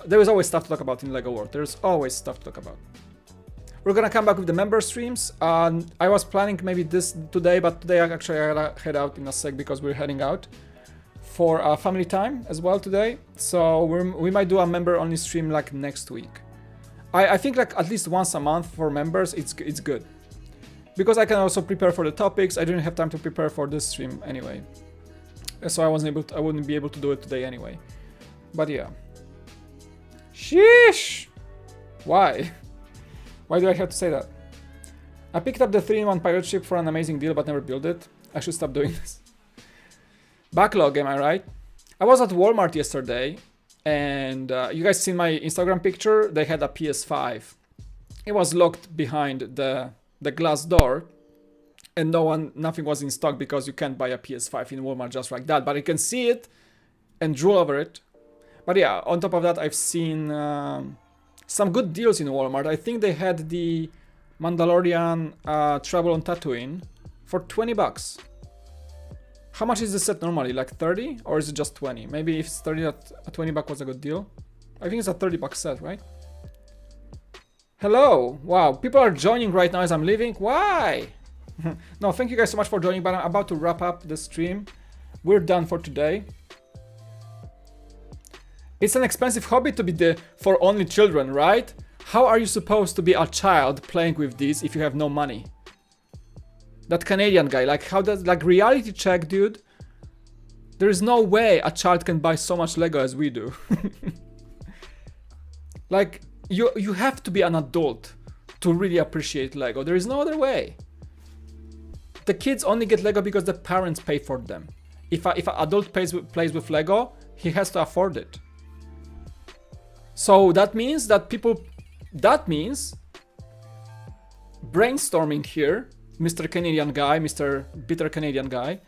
stuff to talk about in LEGO World. There's always stuff to talk about. We're gonna come back with the member streams. I was planning maybe this today, but today I actually gotta head out in a sec because we're heading out for family time as well today. So we might do a member-only stream like next week. I think like at least once a month for members, it's good. Because I can also prepare for the topics. I didn't have time to prepare for this stream anyway. So I wouldn't be able to do it today anyway. But yeah. Sheesh! Why? Why do I have to say that? I picked up the 3-in-1 pirate ship for an amazing deal but never built it. I should stop doing this. Backlog, am I right? I was at Walmart yesterday and you guys seen my Instagram picture? They had a PS5. It was locked behind the glass door and nothing was in stock because you can't buy a PS5 in Walmart just like that, but you can see it and drool over it. But yeah, on top of that, I've seen some good deals in Walmart. I think they had the Mandalorian Travel on Tatooine for 20 bucks. How much is this set normally? Like 30? Or is it just 20? Maybe if it's 30, a 20 buck was a good deal. I think it's a 30 buck set, right? Hello! Wow, people are joining right now as I'm leaving. Why? No, thank you guys so much for joining, but I'm about to wrap up the stream. We're done for today. It's an expensive hobby to be for only children, right? How are you supposed to be a child playing with these if you have no money? That Canadian guy, like how does, like reality check, dude? There is no way a child can buy so much Lego as we do. Like, you have to be an adult to really appreciate Lego. There is no other way. The kids only get Lego because the parents pay for them. If an adult plays with Lego, he has to afford it. So that means that brainstorming here, Mr. Canadian guy, Mr. Bitter Canadian guy,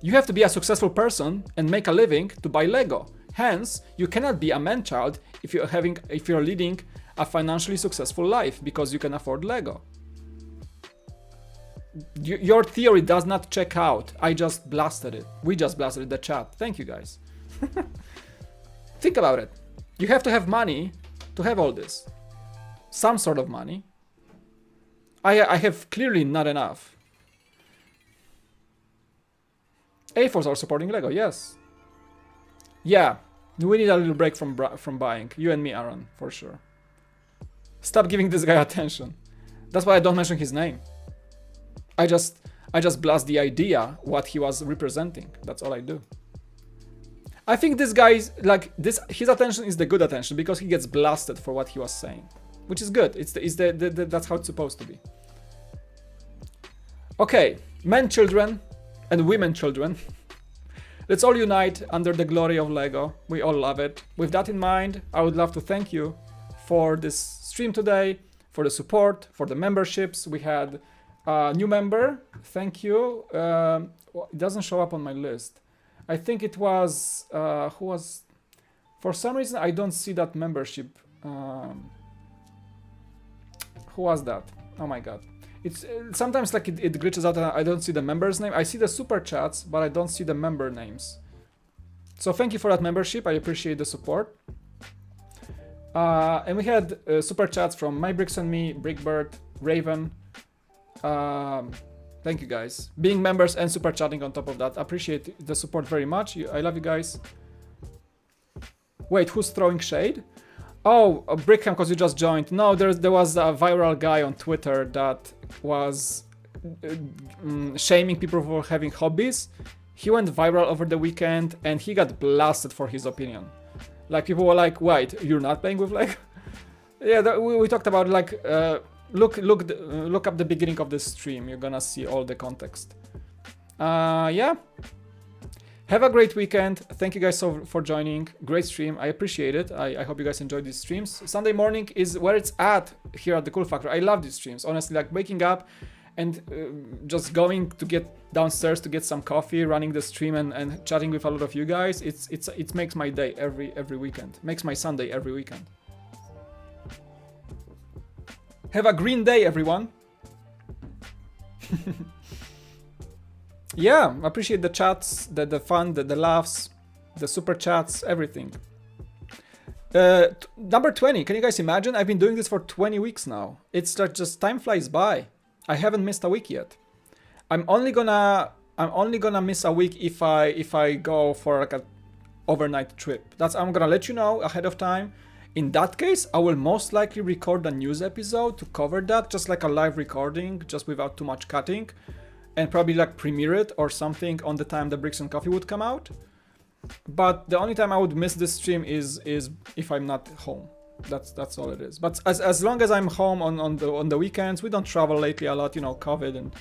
you have to be a successful person and make a living to buy Lego. Hence, you cannot be a man-child if you're leading a financially successful life because you can afford Lego. Your theory does not check out. I just blasted it. We just blasted the chat. Thank you guys. Think about it. You have to have money to have all this. Some sort of money. I have clearly not enough. A-Force are supporting Lego, yes. Yeah, We need a little break from buying. You and me, Aaron, for sure. Stop giving this guy attention. That's why I don't mention his name. I just blast the idea what he was representing. That's all I do. I think this guy's like this. His attention is the good attention because he gets blasted for what he was saying, which is good. That's how it's supposed to be. Okay, men, children, and women, children. Let's all unite under the glory of LEGO. We all love it. With that in mind, I would love to thank you for this stream today, for the support, for the memberships. We had a new member. Thank you. It doesn't show up on my list. I think it was who was. For some reason, I don't see that membership. Who was that? Oh my god! It's sometimes like it glitches out and I don't see the member's name. I see the super chats, but I don't see the member names. So thank you for that membership. I appreciate the support. And we had super chats from My Bricks and Me, Brickbird, Raven. Thank you guys. Being members and super chatting on top of that. Appreciate the support very much. I love you guys. Wait, who's throwing shade? Oh, Brickham, because you just joined. No, there was a viral guy on Twitter that was shaming people for having hobbies. He went viral over the weekend and he got blasted for his opinion. Like people were like, "Wait, you're not playing with LEGO?" Yeah, we talked about like look up the beginning of the stream. You're gonna see all the context. Yeah. Have a great weekend. Thank you guys so for joining. Great stream. I appreciate it. I hope you guys enjoyed these streams. Sunday morning is where it's at here at the Cool Factor. I love these streams. Honestly, like waking up and just going to get downstairs to get some coffee, running the stream and chatting with a lot of you guys. It makes my day every weekend. Makes my Sunday every weekend. Have a green day, everyone. Yeah, appreciate the chats, the fun, the laughs, the super chats, everything. Number 20, can you guys imagine? I've been doing this for 20 weeks now. It's like just time flies by. I haven't missed a week yet. I'm only gonna miss a week if I go for like a overnight trip. I'm gonna let you know ahead of time. In that case, I will most likely record a news episode to cover that, just like a live recording, just without too much cutting. And probably like premiere it or something on the time the Bricks and Coffee would come out. But the only time I would miss this stream is if I'm not home. That's all it is. But as long as I'm home on the weekends, we don't travel lately a lot, you know, COVID and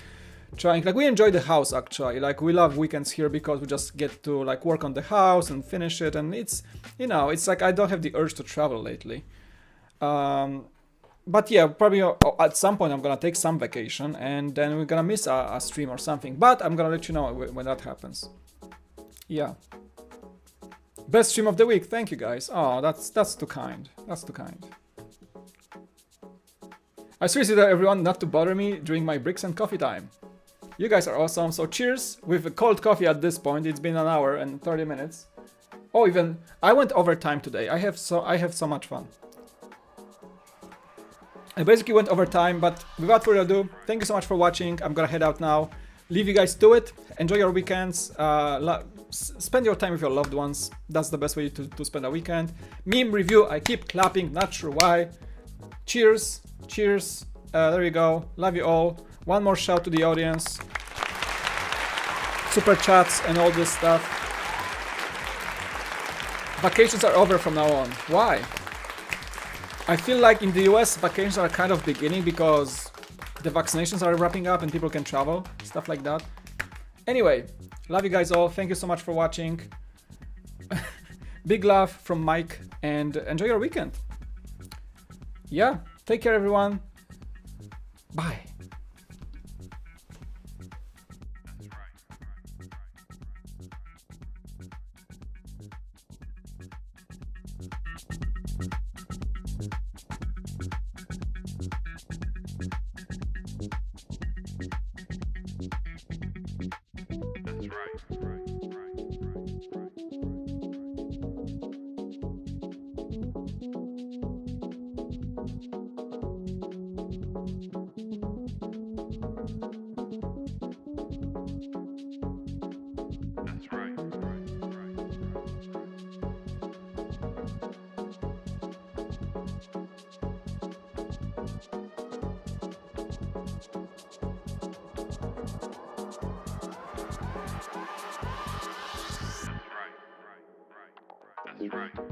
trying. Like we enjoy the house actually. Like we love weekends here because we just get to like work on the house and finish it. And it's, you know, it's like I don't have the urge to travel lately. But yeah, probably at some point I'm gonna take some vacation and then we're gonna miss a stream or something. But I'm gonna let you know when that happens. Yeah. Best stream of the week. Thank you guys. Oh, that's too kind. That's too kind. I seriously tell everyone not to bother me during my Bricks and Coffee time. You guys are awesome. So cheers with a cold coffee at this point. It's been an hour and 30 minutes. Oh, even I went overtime today. I have so much fun. I basically went over time, but without further ado, thank you so much for watching. I'm gonna head out now. Leave you guys to it. Enjoy your weekends. Spend your time with your loved ones. That's the best way to spend a weekend. Meme review. I keep clapping, not sure why. Cheers. Cheers. There you go. Love you all. One more shout to the audience. Super chats and all this stuff. Vacations are over from now on. Why? I feel like in the US, vacations are kind of beginning because the vaccinations are wrapping up and people can travel, stuff like that. Anyway, love you guys all. Thank you so much for watching. Big love from Mike and enjoy your weekend. Yeah, take care everyone. Bye. That's right.